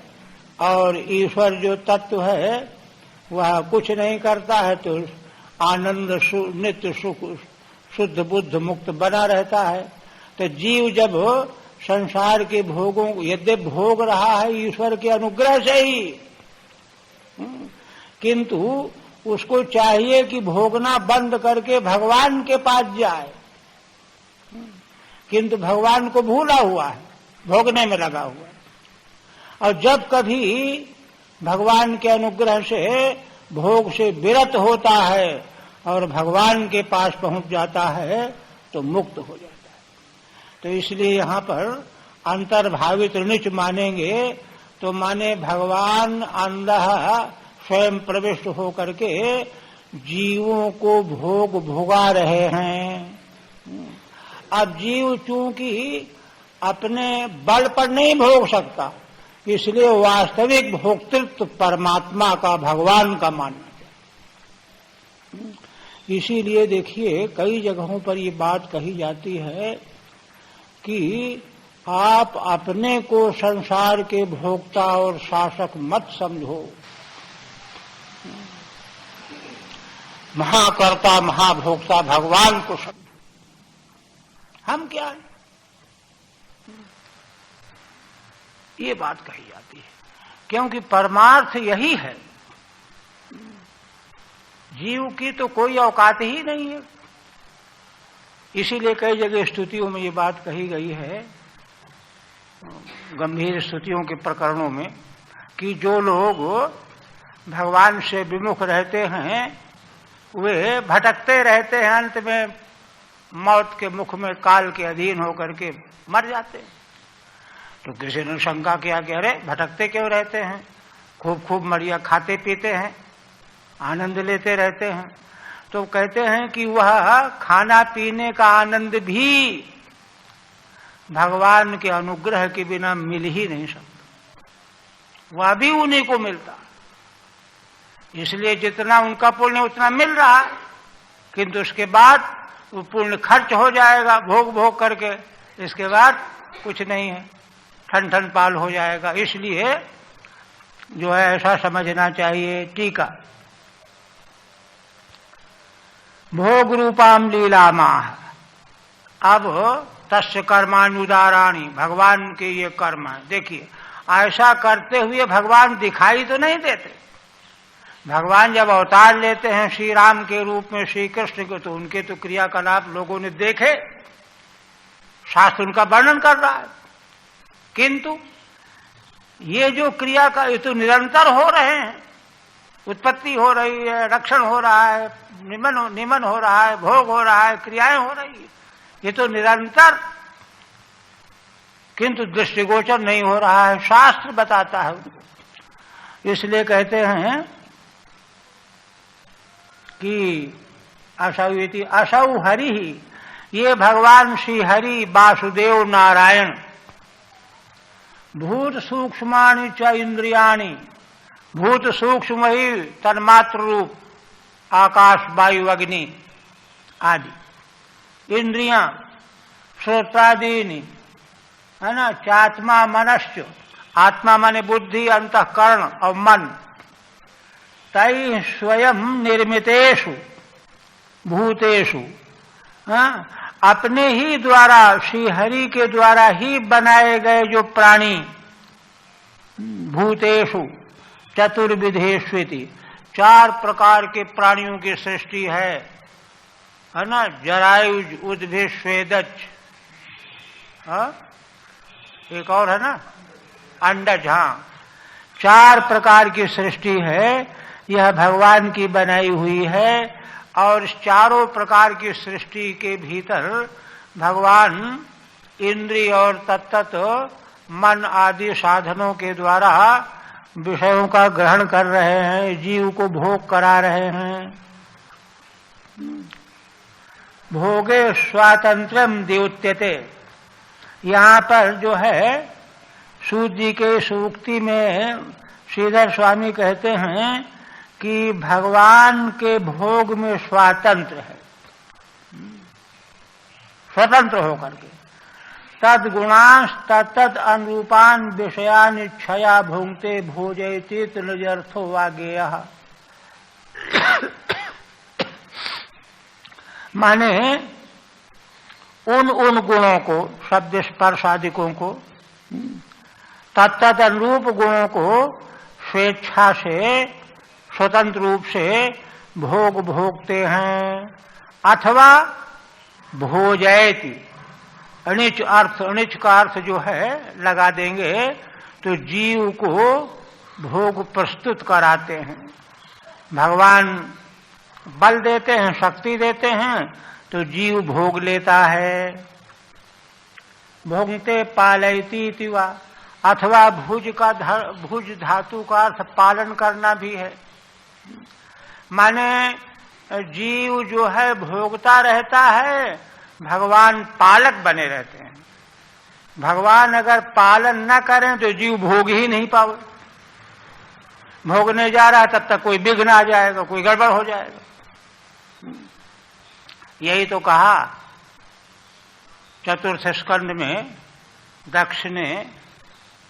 और ईश्वर जो तत्व है वह कुछ नहीं करता है, तो आनंद, नित्य सुख, शुद्ध बुद्ध मुक्त बना रहता है। तो जीव जब संसार के भोगों, यद्यप भोग रहा है ईश्वर के अनुग्रह से ही, किंतु उसको चाहिए कि भोगना बंद करके भगवान के पास जाए, किंतु भगवान को भूला हुआ है, भोगने में लगा हुआ है। और जब कभी भगवान के अनुग्रह से भोग से विरत होता है और भगवान के पास पहुंच जाता है तो मुक्त हो जाता है। तो इसलिए यहां पर अंतर्भावित निच मानेंगे तो माने भगवान अंदर स्वयं प्रविष्ट होकर के जीवों को भोगा रहे हैं। अब जीव चूंकि अपने बल पर नहीं भोग सकता, इसलिए वास्तविक भोक्तृत्व परमात्मा का, भगवान का मानना चाहिए। इसीलिए देखिए कई जगहों पर ये बात कही जाती है कि आप अपने को संसार के भोक्ता और शासक मत समझो, महाकर्ता महाभोक्ता भगवान को समझो। हम क्या है, ये बात कही जाती है, क्योंकि परमार्थ यही है। जीव की तो कोई औकात ही नहीं है। इसीलिए कई जगह स्तुतियों में ये बात कही गई है, गंभीर स्तुतियों के प्रकरणों में, कि जो लोग भगवान से विमुख रहते हैं वे भटकते रहते हैं, अंत में मौत के मुख में काल के अधीन होकर के मर जाते हैं। तो किसी ने शंका किया कि अरे भटकते क्यों रहते हैं, खूब मड़िया खाते पीते हैं, आनंद लेते रहते हैं। तो कहते हैं कि वह खाना पीने का आनंद भी भगवान के अनुग्रह के बिना मिल ही नहीं सकता, वह भी उन्हीं को मिलता। इसलिए जितना उनका पुण्य उतना मिल रहा है, किंतु उसके बाद वो पुण्य खर्च हो जाएगा भोग करके, इसके बाद कुछ नहीं है, ठन पाल हो जाएगा। इसलिए जो है ऐसा समझना चाहिए। टीका, भोग रूपाम लीलामाह। अब तस्य कर्मानुदाराणी, भगवान के ये कर्म है। देखिए, ऐसा करते हुए भगवान दिखाई तो नहीं देते। भगवान जब अवतार लेते हैं श्री राम के रूप में, श्री कृष्ण के, तो उनके तो क्रियाकलाप लोगों ने देखे, शास्त्र उनका वर्णन कर रहा है। किंतु ये जो क्रिया का, ये तो निरंतर हो रहे हैं। उत्पत्ति हो रही है, रक्षण हो रहा है, निमन हो रहा है, भोग हो रहा है, क्रियाएं हो रही है, ये तो निरंतर, किंतु दृष्टिगोचर नहीं हो रहा है। शास्त्र बताता है उनको। इसलिए कहते हैं कि असौ हरि ही, ये भगवान श्री हरि वासुदेव नारायण, भूत सूक्ष्माणि च इंद्रियाणि, भूत सूक्ष्म ही तन्मात्र रूप आकाश वायु अग्नि आदि इंद्रियां, श्रोत्रादीनि, है ना, चात्मा मनश्च, आत्मा माने बुद्धि, अंतःकरण और मन, तै स्वयं निर्मितेषु भूतेषु, अपने ही द्वारा, श्री हरि के द्वारा ही बनाए गए जो प्राणी, भूतेषु चतुर्विधेष्विति, 4 प्रकार के प्राणियों की सृष्टि है ना, जरायुज उद्भिद स्वेदज, एक और है ना अंडज। हाँ, 4 प्रकार की सृष्टि है, यह भगवान की बनाई हुई है। और इस चारों प्रकार की सृष्टि के भीतर भगवान इंद्रिय और तत्त मन आदि साधनों के द्वारा विषयों का ग्रहण कर रहे हैं, जीव को भोग करा रहे हैं। भोगे स्वातंत्रम द्योत्यते, यहाँ पर जो है सूत जी के सूक्ति में श्रीधर स्वामी कहते हैं कि भगवान के भोग में स्वातंत्र है, स्वतंत्र होकर के। तद गुणांश तत्त अनुरूपान विषयान इच्छया भुंक्ते भोजयति तृजर्थो वागेयः। माने उन गुणों को, शब्द स्पर्श आदिकों को, तत्त अनुरूप गुणों को स्वेच्छा से, स्वतंत्र रूप से भोगते हैं। अथवा भोजयति, अनिच अर्थ, अनिच का अर्थ जो है लगा देंगे तो जीव को भोग प्रस्तुत कराते हैं। भगवान बल देते हैं, शक्ति देते हैं, तो जीव भोग लेता है। भोगते पालयती तिवा, अथवा भुज धातु का अर्थ पालन करना भी है। माने जीव जो है भोगता रहता है, भगवान पालक बने रहते हैं। भगवान अगर पालन न करें तो जीव भोग ही नहीं पावे। भोगने जा रहा है तब तक कोई विघ्न आ जाएगा, कोई गड़बड़ हो जाएगा। यही तो कहा चतुर्थ स्कंद में दक्ष ने,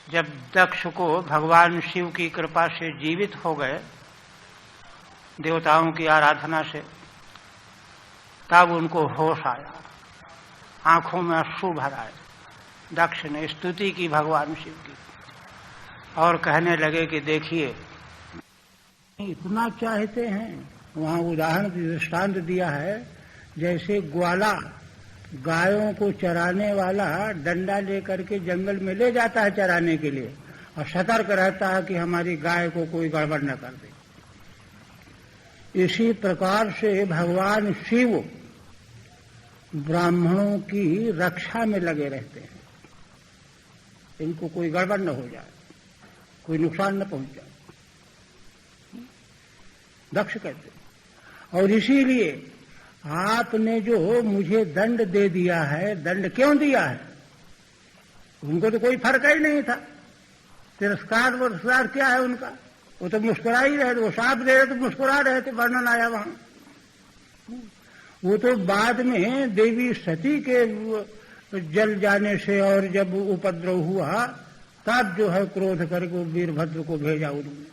जब दक्ष को भगवान शिव की कृपा से जीवित हो गए देवताओं की आराधना से, तब उनको होश आया, आंखों में अश्रु भर आए। दक्ष ने स्तुति की भगवान शिव की और कहने लगे कि देखिए इतना चाहते हैं। वहां उदाहरण दृष्टांत दिया है, जैसे ग्वाला गायों को चराने वाला डंडा लेकर के जंगल में ले जाता है चराने के लिए और सतर्क रहता है कि हमारी गाय को कोई गड़बड़ न कर दे। इसी प्रकार से भगवान शिव ब्राह्मणों की रक्षा में लगे रहते हैं, इनको कोई गड़बड़ न हो जाए, कोई नुकसान न पहुंच जाए, दक्ष कहते हैं। और इसीलिए आपने जो मुझे दंड दे दिया है, दंड क्यों दिया है? उनको तो कोई फर्क ही नहीं था। तिरस्कार वरस्कार क्या है उनका? वो तो मुस्कुरा ही रहे थे, वो साफ दे रहे तो मुस्कुरा रहे थे, वर्णन आया वहां। वो तो बाद में देवी सती के जल जाने से और जब उपद्रव हुआ तब जो है क्रोध करके वीरभद्र को भेजा उन्होंने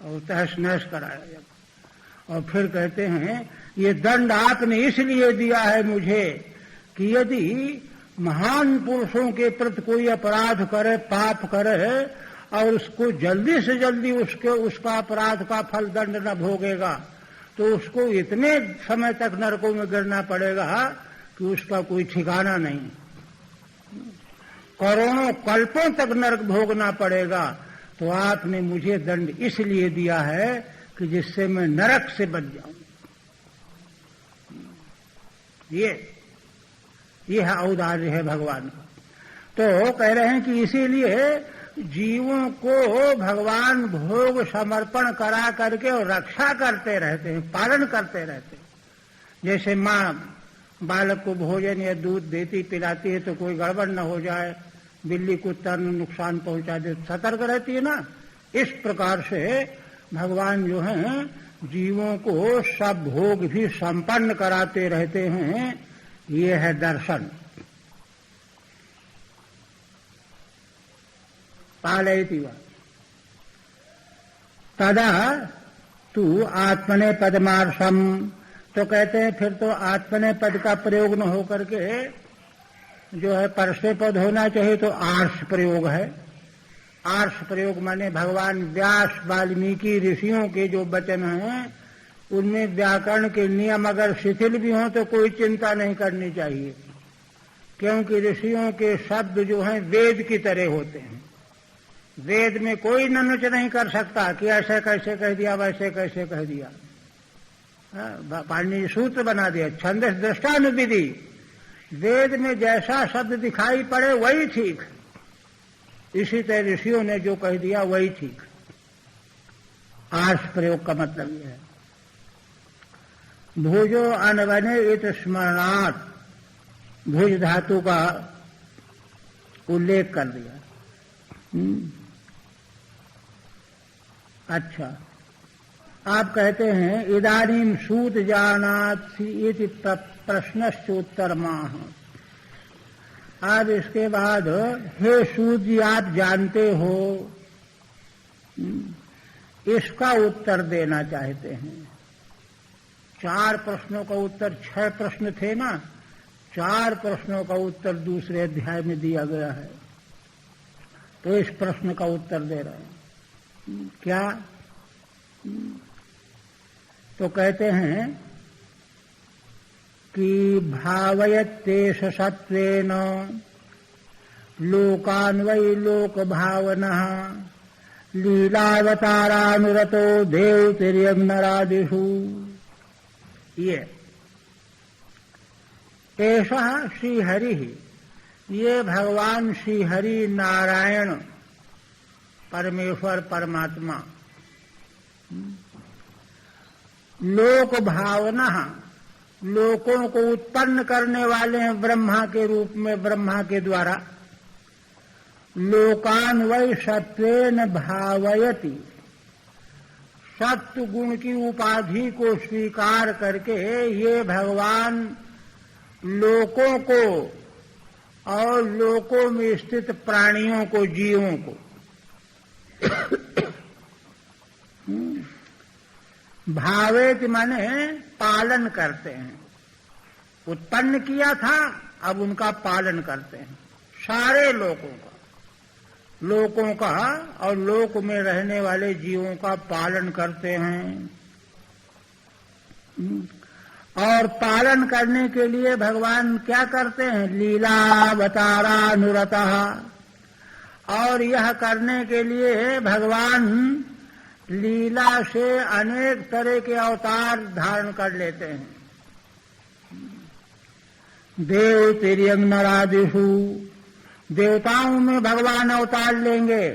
और तहस नहस कराया। जब और फिर कहते हैं ये दंड आपने इसलिए दिया है मुझे कि यदि महान पुरुषों के प्रति कोई अपराध करे, पाप करे, और उसको जल्दी से जल्दी उसका अपराध का फल दंड न भोगेगा तो उसको इतने समय तक नरकों में गिरना पड़ेगा कि उसका कोई ठिकाना नहीं, करोड़ों कल्पों तक नरक भोगना पड़ेगा। तो आपने मुझे दंड इसलिए दिया है कि जिससे मैं नरक से बच जाऊं। ये औदार्य है भगवान का। तो कह रहे हैं कि इसीलिए जीवों को भगवान भोग समर्पण करा करके और रक्षा करते रहते हैं, पालन करते रहते हैं। जैसे माँ बालक को भोजन या दूध देती पिलाती है तो कोई गड़बड़ न हो जाए, बिल्ली कुत्ता न नुकसान पहुंचा दे, सतर्क रहती है ना। इस प्रकार से भगवान जो है जीवों को सब भोग भी संपन्न कराते रहते हैं। ये है दर्शन। पालयति वा तदा तू आत्मने पदमार्षम। तो कहते हैं फिर तो आत्मने पद का प्रयोग न होकर के जो है परस्मै पद होना चाहिए, तो आर्ष प्रयोग है। आर्ष प्रयोग माने भगवान व्यास वाल्मीकि ऋषियों के जो वचन हैं उनमें व्याकरण के नियम अगर शिथिल भी हों तो कोई चिंता नहीं करनी चाहिए, क्योंकि ऋषियों के शब्द जो हैं वेद की तरह होते हैं। वेद में कोई ननुच नहीं कर सकता कि ऐसे कैसे कह दिया, वैसे कैसे कह दिया। पाणिनि सूत्र बना दिया, छंदस दृष्टानुविधि। वेद में जैसा शब्द दिखाई पड़े वही ठीक, इसी तरह ऋषियों ने जो कह दिया वही ठीक। आर्ष प्रयोग का मतलब यह है। भुजो अनवने इत स्मरणात्, भुज धातु का उल्लेख कर दिया। अच्छा, आप कहते हैं इदानीं सूत जानाति इति प्रश्नश्चोत्तरमाह। अब इसके बाद हे सूत जी आप जानते हो, इसका उत्तर देना चाहते हैं। 4 प्रश्नों का उत्तर, 6 प्रश्न थे ना, 4 प्रश्नों का उत्तर दूसरे अध्याय में दिया गया है। तो इस प्रश्न का उत्तर दे रहे हैं। क्या? तो कहते हैं कि भावयत्येष सत्वेन लोकान् वै लोक भावनः लीलावतारानुरतो देवतिर्यज्ञरादिषु। ये ऐसा श्रीहरि, ये भगवान श्रीहरि नारायण परमेश्वर परमात्मा लोक भावना, लोकों को उत्पन्न करने वाले हैं ब्रह्मा के रूप में, ब्रह्मा के द्वारा। लोकान वै सत्वेन भावयति, सत्व गुण की उपाधि को स्वीकार करके ये भगवान लोकों को और लोकों में स्थित प्राणियों को, जीवों को भावेत माने पालन करते हैं। उत्पन्न किया था, अब उनका पालन करते हैं। सारे लोकों का और लोक में रहने वाले जीवों का पालन करते हैं। और पालन करने के लिए भगवान क्या करते हैं? लीलावतारानुरतः। और यह करने के लिए भगवान लीला से अनेक तरह के अवतार धारण कर लेते हैं। देव तिर्यज्ञरादिषु, देवताओं में भगवान अवतार लेंगे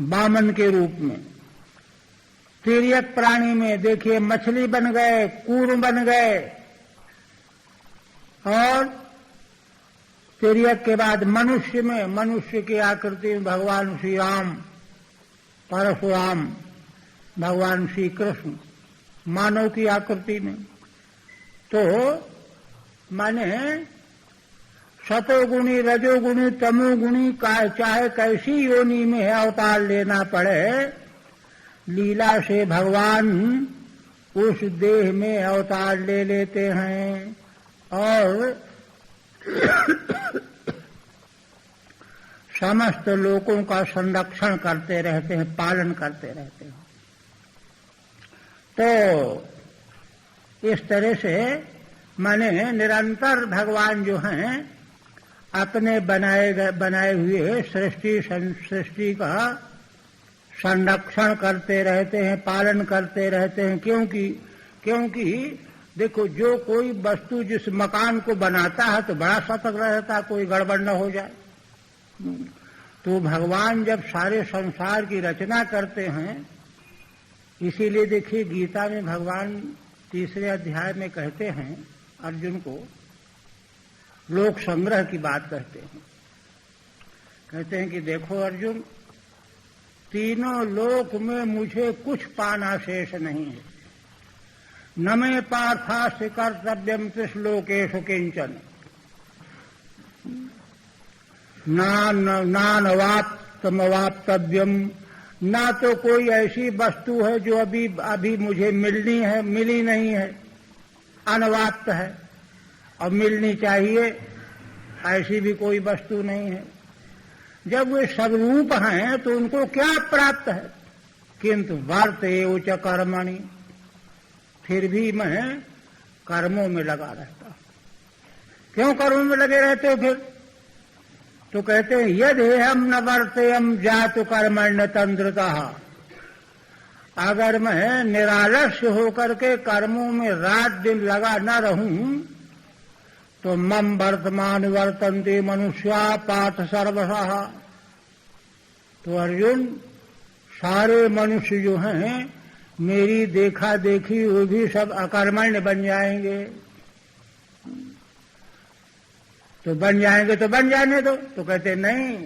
वामन के रूप में। तिर्यक प्राणी में देखिए मछली बन गए, कूर्म बन गए। और तिर्यक के बाद मनुष्य में, मनुष्य की आकृति में भगवान श्री राम, परशुराम, भगवान श्री कृष्ण मानव की आकृति में। तो माने सतोगुणी, रजोगुणी, तमोगुणी चाहे कैसी योनि में अवतार लेना पड़े, लीला से भगवान उस देह में अवतार ले लेते हैं और समस्त लोगों का संरक्षण करते रहते हैं, पालन करते रहते हैं। तो इस तरह से माने निरंतर भगवान जो हैं अपने बनाए हुए सृष्टि का संरक्षण करते रहते हैं, पालन करते रहते हैं। क्योंकि देखो, जो कोई वस्तु जिस मकान को बनाता है तो बड़ा सतर्क रहता है, कोई गड़बड़ न हो जाए। तो भगवान जब सारे संसार की रचना करते हैं, इसीलिए देखिए गीता में भगवान 3 अध्याय में कहते हैं अर्जुन को, लोक संग्रह की बात कहते हैं कि देखो अर्जुन, तीनों लोक में मुझे कुछ पाना शेष नहीं है। न मे पार्थास्य कर्तव्यम त्रिश्लोकेषु किंचन नानवाप्तमवाप्तव्यम। ना तो कोई ऐसी वस्तु है जो अभी मुझे मिली नहीं है, अनवाप्त है, और मिलनी चाहिए, ऐसी भी कोई वस्तु नहीं है। जब वे स्वरूप हैं तो उनको क्या प्राप्त है? किंतु वर्तेव च कर्मणि, फिर भी मैं कर्मों में लगा रहता हूं। क्यों कर्मों में लगे रहते हो फिर? तो कहते हैं यदि हम न वर्तेयम जातु कर्मण्य तंद्रतः। अगर मैं निरालस्य होकर के कर्मों में रात दिन लगा न रहूं तो मम वर्तमान वर्तन्ते मनुष्या पार्थ सर्वशः। तो अर्जुन, सारे मनुष्य जो हैं मेरी देखा देखी वो भी सब अकर्मण्य बन जाएंगे। तो बन जाएंगे तो बन जाने दो। तो कहते नहीं,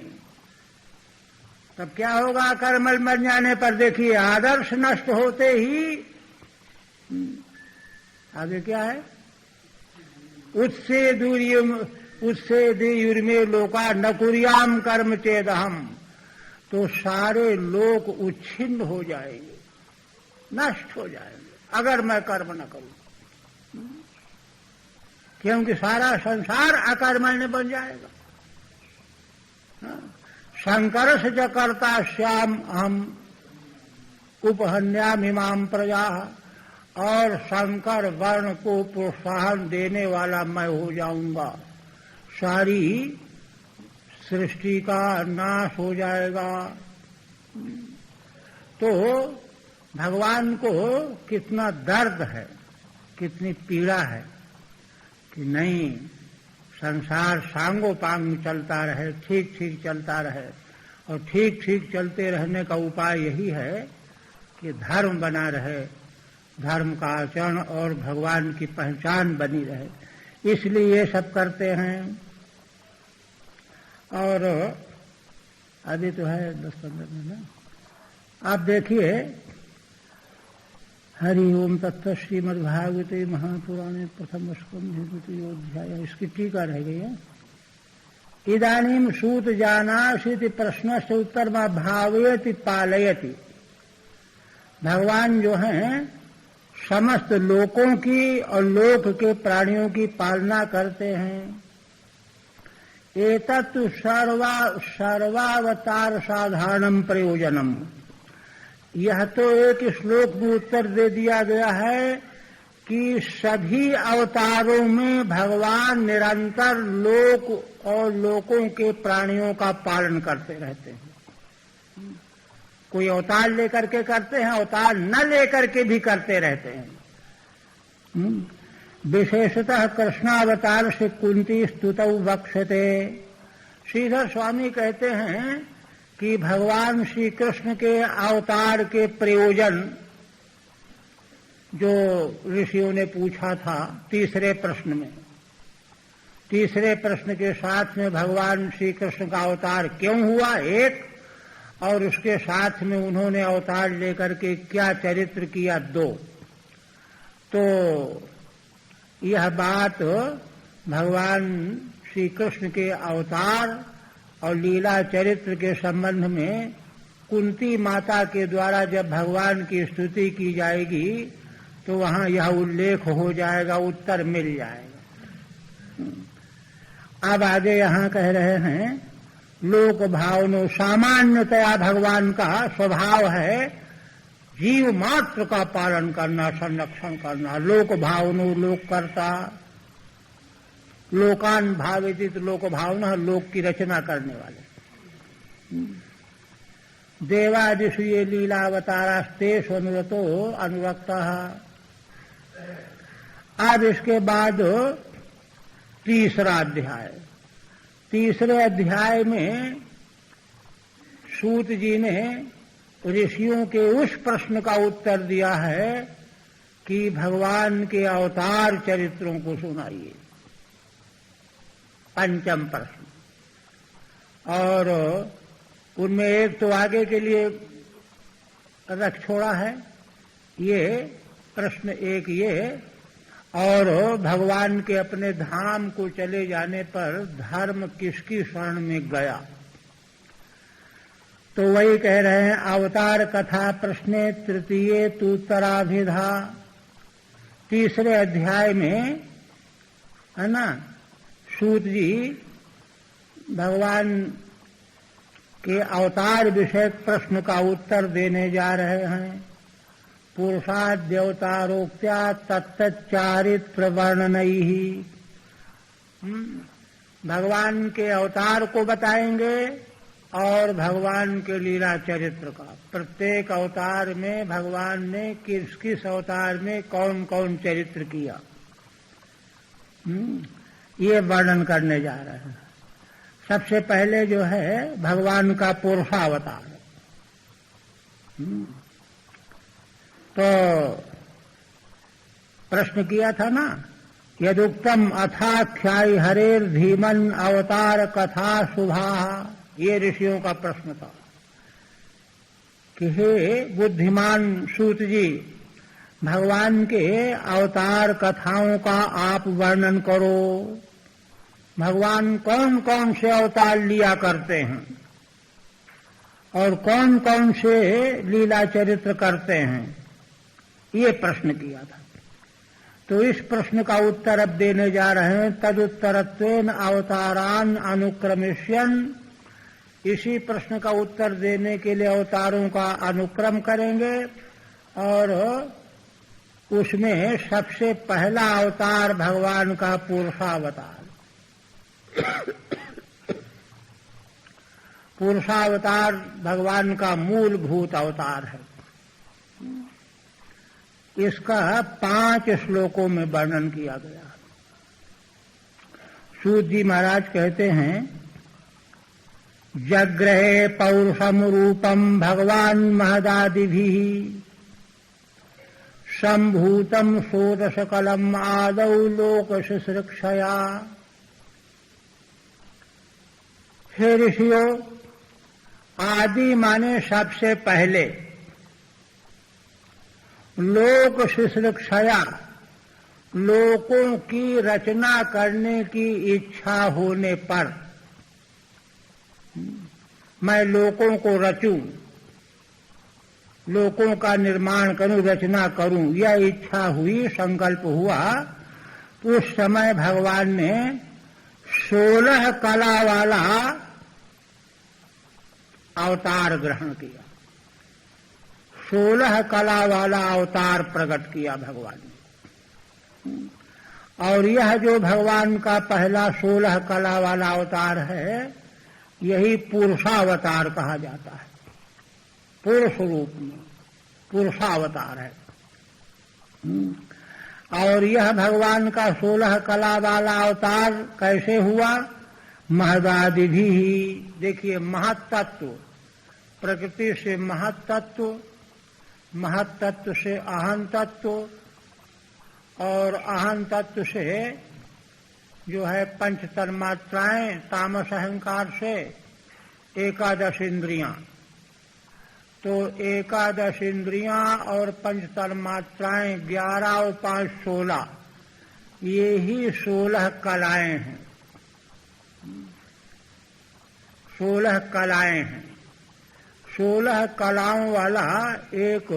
तब क्या होगा? अकर्मण्य बन जाने पर देखिए आदर्श नष्ट होते ही आगे क्या है? उत्से दूर्युर्मे लोका न कुर्याम कर्म चेदहम। तो सारे लोक उच्छिन्न हो जाएंगे, नष्ट हो जाएंगे अगर मैं कर्म न करूं। क्योंकि सारा संसार अकर्मण्य बन जाएगा। शंकरस च कर्ता श्याम हम उपहन्याम इमाम प्रजा। और शंकर वर्ण को प्रोत्साहन देने वाला मैं हो जाऊंगा, सारी सृष्टि का नाश हो जाएगा। तो भगवान को कितना दर्द है, कितनी पीड़ा है कि नहीं, संसार सांगोपांग चलता रहे, ठीक ठीक चलता रहे। और ठीक ठीक चलते रहने का उपाय यही है कि धर्म बना रहे, धर्म का आचरण और भगवान की पहचान बनी रहे, इसलिए ये सब करते हैं। और अभी तो है 10-15 मिनट। आप देखिए, हरि ओम तत्व श्रीमद्भागवते महापुराणे प्रथम स्कंधे द्वितीयोऽध्याय। इसकी टीका रह गई है। इदानीम सूत जानासीति प्रश्न से उत्तर में भावयति पालयति। भगवान जो हैं समस्त लोकों की और लोक के प्राणियों की पालना करते हैं। एतत् सर्वावतार साधारणम प्रयोजनम। यह तो एक श्लोक में उत्तर दे दिया गया है कि सभी अवतारों में भगवान निरंतर लोक और लोकों के प्राणियों का पालन करते रहते हैं। कोई अवतार लेकर के करते हैं, अवतार न लेकर के भी करते रहते हैं। विशेषतः कृष्णावतार से कुंती स्तुतौ वक्ष्यते। श्रीधर स्वामी कहते हैं कि भगवान श्री कृष्ण के अवतार के प्रयोजन जो ऋषियों ने पूछा था तीसरे प्रश्न में, तीसरे प्रश्न के साथ में भगवान श्री कृष्ण का अवतार क्यों हुआ एक, और उसके साथ में उन्होंने अवतार लेकर के क्या चरित्र किया दो। तो यह बात भगवान श्री कृष्ण के अवतार और लीला चरित्र के संबंध में कुंती माता के द्वारा जब भगवान की स्तुति की जाएगी तो वहां यह उल्लेख हो जाएगा, उत्तर मिल जाएगा। अब आगे यहां कह रहे हैं लोक भावनो, सामान्यतया भगवान का स्वभाव है जीव मात्र का पालन करना, संरक्षण करना। लोक भावनो, लोक करता, लोकान भावित, लोक भावना, लोक की रचना करने वाले। देवादिषु ये लीलावतारास्ते स्वनुरतो अनुरक्ता। अब इसके बाद तीसरा अध्याय। तीसरे अध्याय में सूत जी ने ऋषियों के उस प्रश्न का उत्तर दिया है कि भगवान के अवतार चरित्रों को सुनाइए, पंचम प्रश्न। और उनमें एक तो आगे के लिए रख छोड़ा है, ये प्रश्न एक ये, और भगवान के अपने धाम को चले जाने पर धर्म किसकी शरण में गया। तो वही कह रहे हैं अवतार कथा प्रश्ने तृतीये तूतराभिधा। तीसरे अध्याय में है ना, सूत जी भगवान के अवतार विषयक प्रश्न का उत्तर देने जा रहे हैं। पुरुषाद्यवतारोक्त्या तत्तच्चारित्र वर्णनैः। भगवान के अवतार को बताएंगे और भगवान के लीला चरित्र का। प्रत्येक अवतार में भगवान ने किस किस अवतार में कौन कौन चरित्र किया, ये वर्णन करने जा रहे हैं। सबसे पहले जो है भगवान का पुरुषावतार। तो प्रश्न किया था ना, यदुक्तम अथाख्यायि हरेर धीमन अवतार कथा शुभा। ये ऋषियों का प्रश्न था कि हे बुद्धिमान सूत जी, भगवान के अवतार कथाओं का आप वर्णन करो। भगवान कौन कौन से अवतार लिया करते हैं और कौन कौन से लीला चरित्र करते हैं, ये प्रश्न किया था। तो इस प्रश्न का उत्तर अब देने जा रहे हैं। तदुत्तरत्वेन अवतारान अनुक्रमिष्यन्। इसी प्रश्न का उत्तर देने के लिए अवतारों का अनुक्रम करेंगे और उसमें सबसे पहला अवतार भगवान का पुरुषावतार। पुरुषावतार भगवान का मूलभूत अवतार है। इसका 5 श्लोकों में वर्णन किया गया। सूत जी महाराज कहते हैं, जग्रहे पौरुषम रूपम भगवान महदादिभिः संभूतम षोडशकलम आदौ लोक शुश्रूषया। हे ऋषियों, आदि माने सबसे पहले, लोक शुश्रूषया लोकों की रचना करने की इच्छा होने पर, मैं लोकों को रचूं, लोकों का निर्माण करूं, रचना करूं, यह इच्छा हुई, संकल्प हुआ। उस समय भगवान ने 16 कला वाला अवतार ग्रहण किया। 16 कला वाला अवतार प्रकट किया भगवान ने। और यह जो भगवान का पहला 16 कला वाला अवतार है, यही पुरुषावतार कहा जाता है। पुरुष रूप में पुरुषावतार है। और यह भगवान का 16 कला वाला अवतार कैसे हुआ? महदादिभिः ही। देखिए, महत्तत्व, प्रकृति से महत्तत्व, महत्तत्व से अहं तत्व, और अहं तत्व से जो है पंच तन्मात्राएं, तामस अहंकार से 11 इंद्रियां। तो 11 इंद्रियां और पंच तन्मात्राएं 11 और 5 16, ये ही 16 कलाएं हैं। 16 कलाएं हैं। 16 कलाओं वाला एक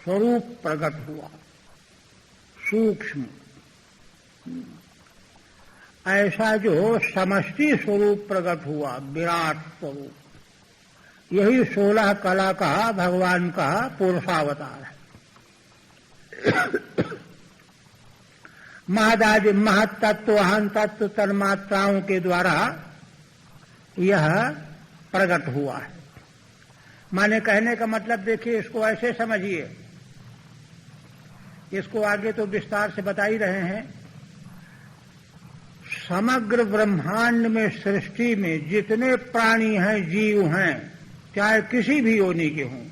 स्वरूप प्रकट हुआ, सूक्ष्म। ऐसा जो समष्टि स्वरूप प्रकट हुआ, विराट स्वरूप, यही 16 कला का भगवान का पुरुषावतार है। महदादि महत्तत्व, अहं तत्व तन्मात्राओं के द्वारा यह प्रकट हुआ है। माने कहने का मतलब देखिए, इसको ऐसे समझिए, इसको आगे तो विस्तार से बता ही रहे हैं। समग्र ब्रह्मांड में, सृष्टि में जितने प्राणी हैं, जीव हैं, चाहे किसी भी योनि के हों,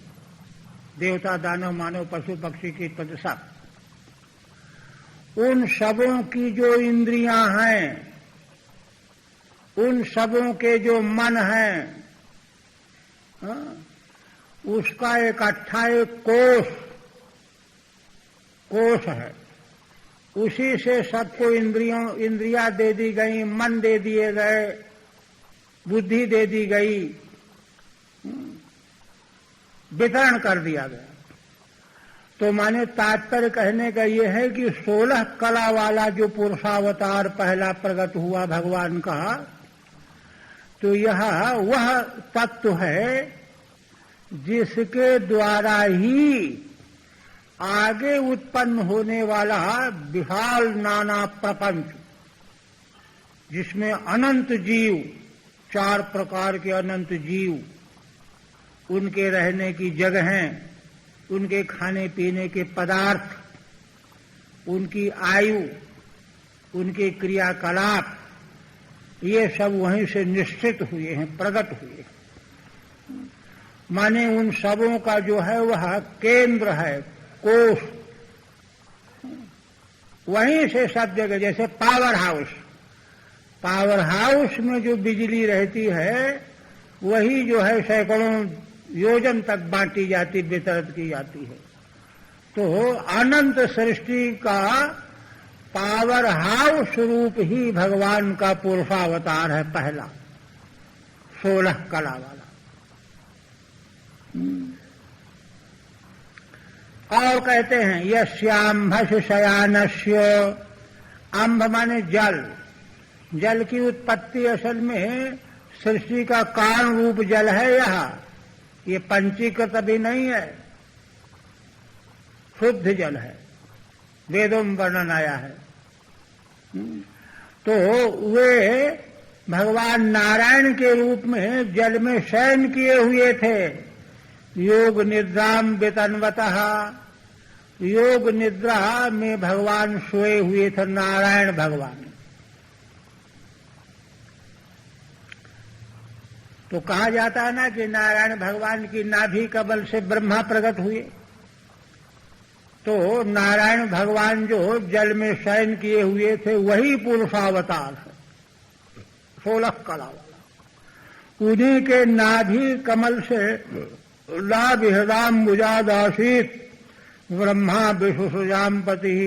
देवता, दानव, मानव, पशु, पक्षी, कीट, पतंग, सब, उन सबों की जो इंद्रियां हैं, उन सबों के जो मन हैं, उसका इकट्ठा एक कोष है। उसी से सबको इंद्रियां दे दी गई, मन दे दिए गए, बुद्धि दे दी गई, वितरण कर दिया गया। तो माने तात्पर्य कहने का यह है कि 16 कला वाला जो पुरुषावतार पहला प्रकट हुआ भगवान का, तो यह वह तत्व है जिसके द्वारा ही आगे उत्पन्न होने वाला विशाल नाना प्रपंच, जिसमें अनंत जीव, 4 प्रकार के अनंत जीव, उनके रहने की जगहें, उनके खाने पीने के पदार्थ, उनकी आयु, उनके क्रियाकलाप, ये सब वहीं से निश्चित हुए हैं, प्रकट हुए हैं। माने उन सबों का जो है वह केंद्र है, कोष, वहीं से सब जगह, जैसे पावर हाउस में जो बिजली रहती है, वही जो है सैकड़ों योजन तक बांटी जाती, वितरित की जाती है। तो अनंत सृष्टि का पावर हाउस रूप ही भगवान का पुरुषावतार है पहला, 16 कला वाला। और कहते हैं यस्यांभस शयानस्य, अंभ माने जल, जल की उत्पत्ति असल में सृष्टि का कारण रूप जल है। यह ये पंचीकृत भी नहीं है, शुद्ध जल है, वेदों में वर्णन आया है। तो वे भगवान नारायण के रूप में जल में शयन किए हुए थे। योग निद्राम वितन्वतः, योग निद्रा में भगवान सोए हुए थे, नारायण भगवान। तो कहा जाता है ना कि नारायण भगवान की नाभि कमल से ब्रह्मा प्रकट हुए। तो नारायण भगवान जो जल में शयन किए हुए थे, वही पुरुषावतार है, 16 कला वाला। उन्हीं के नाभि कमल से लाभ हृदाम बुजादासीत ब्रह्मा विश्व सुजामपति,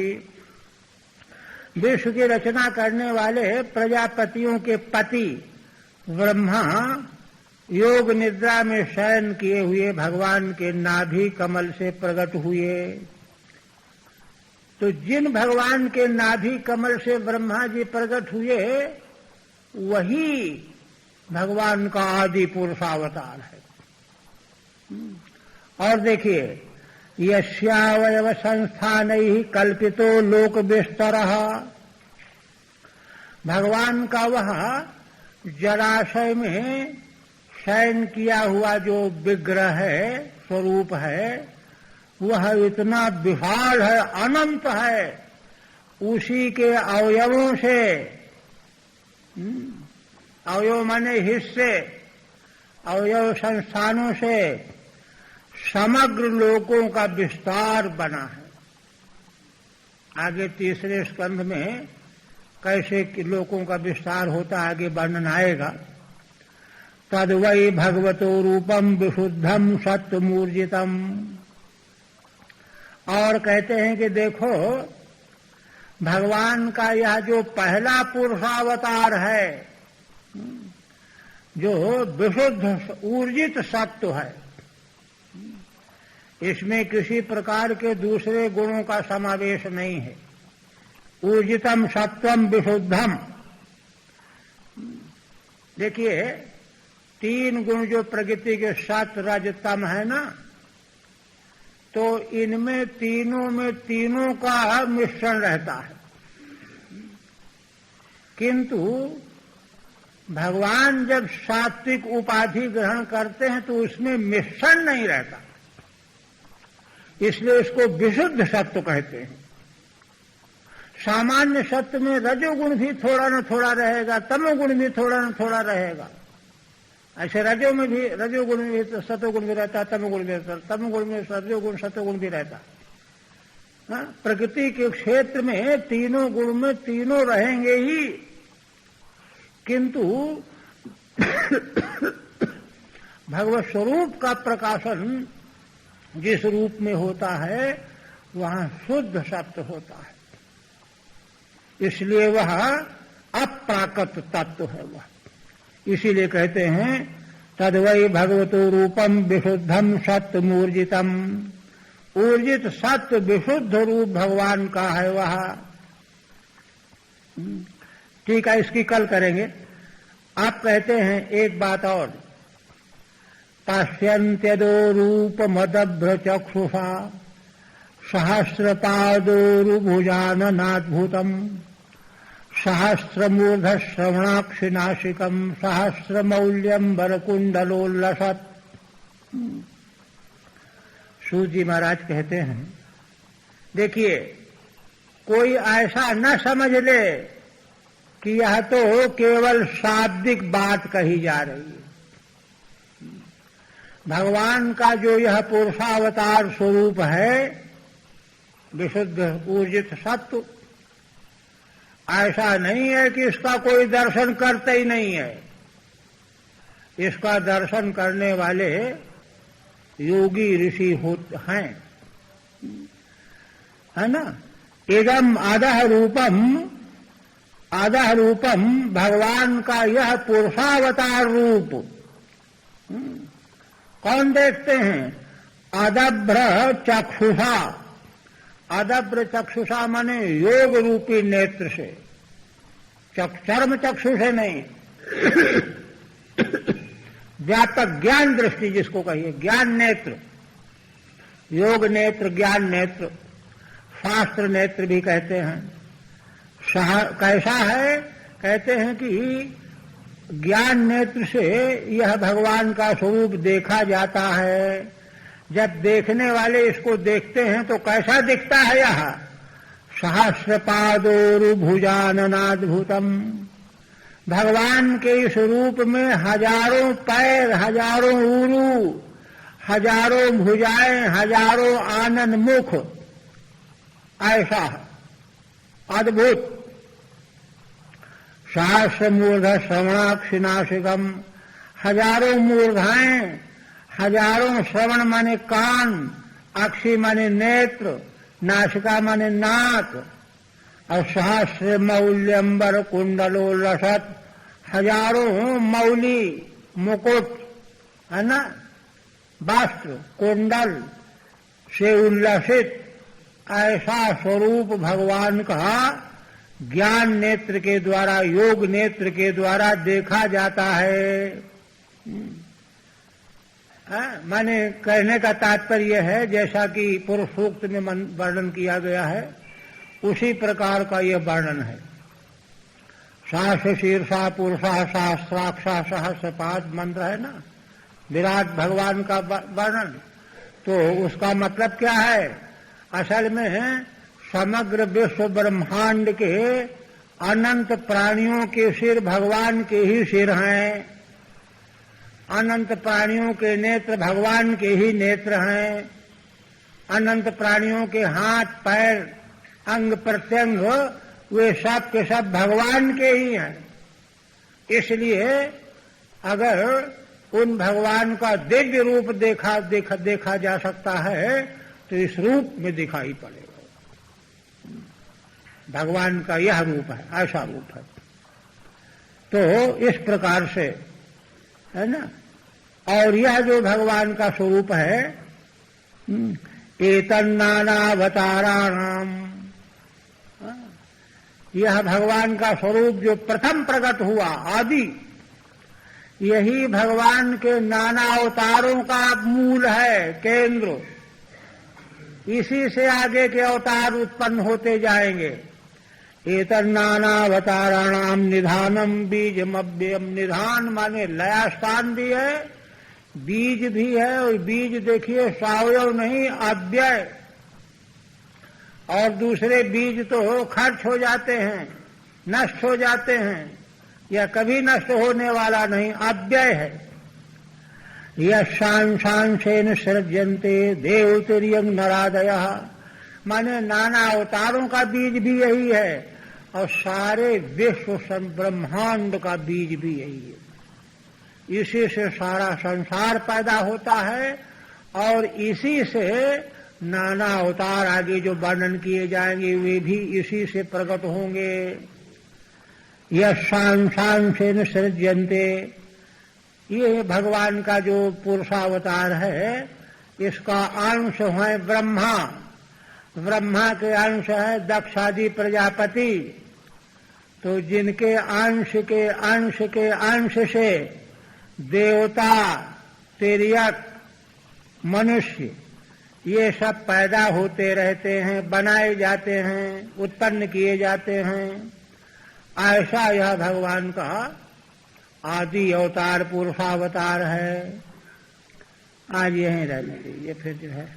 विश्व की रचना करने वाले प्रजापतियों के पति ब्रह्मा योग निद्रा में शयन किए हुए भगवान के नाभि कमल से प्रकट हुए। तो जिन भगवान के नाभि कमल से ब्रह्मा जी प्रकट हुए, वही भगवान का आदि पुरुषावतार है। और देखिए, यस्यावयव संस्थानैः कल्पितो लोक विस्तरः, भगवान का वह जलाशय में शयन किया हुआ जो विग्रह है, स्वरूप है, वह इतना विशाल है, अनंत है। उसी के अवयवों से, अवयव माने हिस्से, अवयव संस्थानों से समग्र लोकों का विस्तार बना है। आगे तीसरे स्कंध में कैसे लोकों का विस्तार होता, आगे वर्णन आएगा। तद्वै भगवतो रूपम विशुद्धम सत्वमूर्जितम। और कहते हैं कि देखो, भगवान का यह जो पहला पुरुषावतार है, जो विशुद्ध ऊर्जित सत्व है, इसमें किसी प्रकार के दूसरे गुणों का समावेश नहीं है। ऊर्जितम सत्वम विशुद्धम, देखिए 3 गुण जो प्रकृति के सत्व रज तम है ना, तो इनमें तीनों में तीनों का मिश्रण रहता है। किंतु भगवान जब सात्विक उपाधि ग्रहण करते हैं तो उसमें मिश्रण नहीं रहता, इसलिए इसको विशुद्ध सत्व कहते हैं। सामान्य सत्व में रजोगुण भी थोड़ा न थोड़ा रहेगा, तमोगुण भी थोड़ा न थोड़ा रहेगा। ऐसे रजोगुण में भी तो सतोगुण भी रहता है, तमोगुण भी रहता है, तमोगुण में रजोगुण सतोगुण भी रहता है। प्रकृति के क्षेत्र में तीनों गुण में तीनों रहेंगे ही, किंतु भगवत स्वरूप का प्रकाशन जिस रूप में होता है वहां शुद्ध सत्य होता है, इसलिए वह अप्राकृत तत्व है। वह इसीलिए कहते हैं तद्वै भगवतो रूपम विशुद्धम सत्वमूर्जितम। ऊर्जित सत्व विशुद्ध रूप भगवान का है वह। ठीक है, इसकी कल करेंगे। आप कहते हैं एक बात और, पश्यन्त्यदो रूपमदभ्र चक्षुषा सहस्रपादोरुभुजाननाद्भुतम सहस्रमूर्ध श्रवणाक्षिनाशिकम सहस्रमौल्यम वरकुंडलोल्लसत्। सूत जी महाराज कहते हैं, देखिए कोई ऐसा न समझ ले कि यह तो केवल शाब्दिक बात कही जा रही है। भगवान का जो यह पुरुषावतार स्वरूप है विशुद्ध ऊर्जित सत्व, ऐसा नहीं है कि इसका कोई दर्शन करते ही नहीं है। इसका दर्शन करने वाले योगी ऋषि होते हैं, है ना। इदम आदह रूपम भगवान का यह पुरुषावतार रूप कौन देखते हैं? अदभ्र चक्षुषा। अदभ्र चक्षुषा माने योग रूपी नेत्र से, चर्म चक्षु से नहीं, व्यापक ज्ञान दृष्टि जिसको कहिए, ज्ञान नेत्र, योग नेत्र, ज्ञान नेत्र, शास्त्र नेत्र भी कहते हैं। कैसा है? कहते हैं कि ज्ञान नेत्र से यह भगवान का स्वरूप देखा जाता है। जब देखने वाले इसको देखते हैं तो कैसा दिखता है? यह सहस्रपादोरुभुजाननाद्भुतम। भगवान के इस रूप में हजारों पैर, हजारों उरु, हजारों भुजाएं, हजारों आनंद मुख, ऐसा अद्भुत। सहस्र मूर्ध श्रवणाक्षिनाशिकम, हजारों मूर्धाएं, हजारों श्रवण माने कान, अक्षि माने नेत्र, नासिका माने नाक, और सहस्र मौल्यंबर कुंडलोल्लसत्, हजारों मौली मुकुट, है ना, वस्त्र कुंडल से उल्लसित ऐसा स्वरूप भगवान का ज्ञान नेत्र के द्वारा, योग नेत्र के द्वारा देखा जाता है। माने कहने का तात्पर्य है जैसा कि पुरुष सूक्त में वर्णन किया गया है उसी प्रकार का यह वर्णन है। सहस्र शीर्षा पुरुषा सहस्राक्षा सहस्रपाद मंत्र है ना, विराट भगवान का वर्णन। तो उसका मतलब क्या है? असल में है समग्र विश्व ब्रह्मांड के अनंत प्राणियों के सिर भगवान के ही सिर हैं, अनंत प्राणियों के नेत्र भगवान के ही नेत्र हैं, अनंत प्राणियों के हाथ पैर अंग प्रत्यंग वे सब के सब भगवान के ही हैं। इसलिए अगर उन भगवान का दिव्य रूप देखा जा सकता है तो इस रूप में दिखाई पड़ेगा। भगवान का यह रूप है, ऐसा रूप है। तो इस प्रकार से है ना। और यह जो भगवान का स्वरूप है एतन्नानावताराणाम, यह भगवान का स्वरूप जो प्रथम प्रकट हुआ आदि, यही भगवान के नाना अवतारों का मूल है, केंद्र। इसी से आगे के अवतार उत्पन्न होते जाएंगे। एतन्नानावताराणाम निधानम बीजमव्ययम, निधान माने लया स्थान भी है, बीज भी है, और बीज देखिए सावयव नहीं, अव्यय। और दूसरे बीज तो खर्च हो जाते हैं, नष्ट हो जाते हैं, यह कभी नष्ट होने वाला नहीं, अव्यय है। यशांशांशेन सृज्यन्ते देवतुर्यं नरादयः, माने नाना अवतारों का बीज भी यही है, और सारे विश्व ब्रह्मांड का बीज भी यही है। इसी से सारा संसार पैदा होता है, और इसी से नाना अवतार आगे जो वर्णन किए जाएंगे वे भी इसी से प्रकट होंगे। यशांशांशेन सृज्यन्ते, ये भगवान का जो पुरुषावतार है, इसका अंश है ब्रह्मा, ब्रह्मा के अंश है दक्षादि प्रजापति। तो जिनके अंश के अंश के अंश से देवता, तिर्यक, मनुष्य, ये सब पैदा होते रहते हैं, बनाए जाते हैं, उत्पन्न किए जाते हैं। ऐसा यह भगवान का आदि अवतार पुरुषावतार है। आज यहीं रहने दीजिए, फिर जो है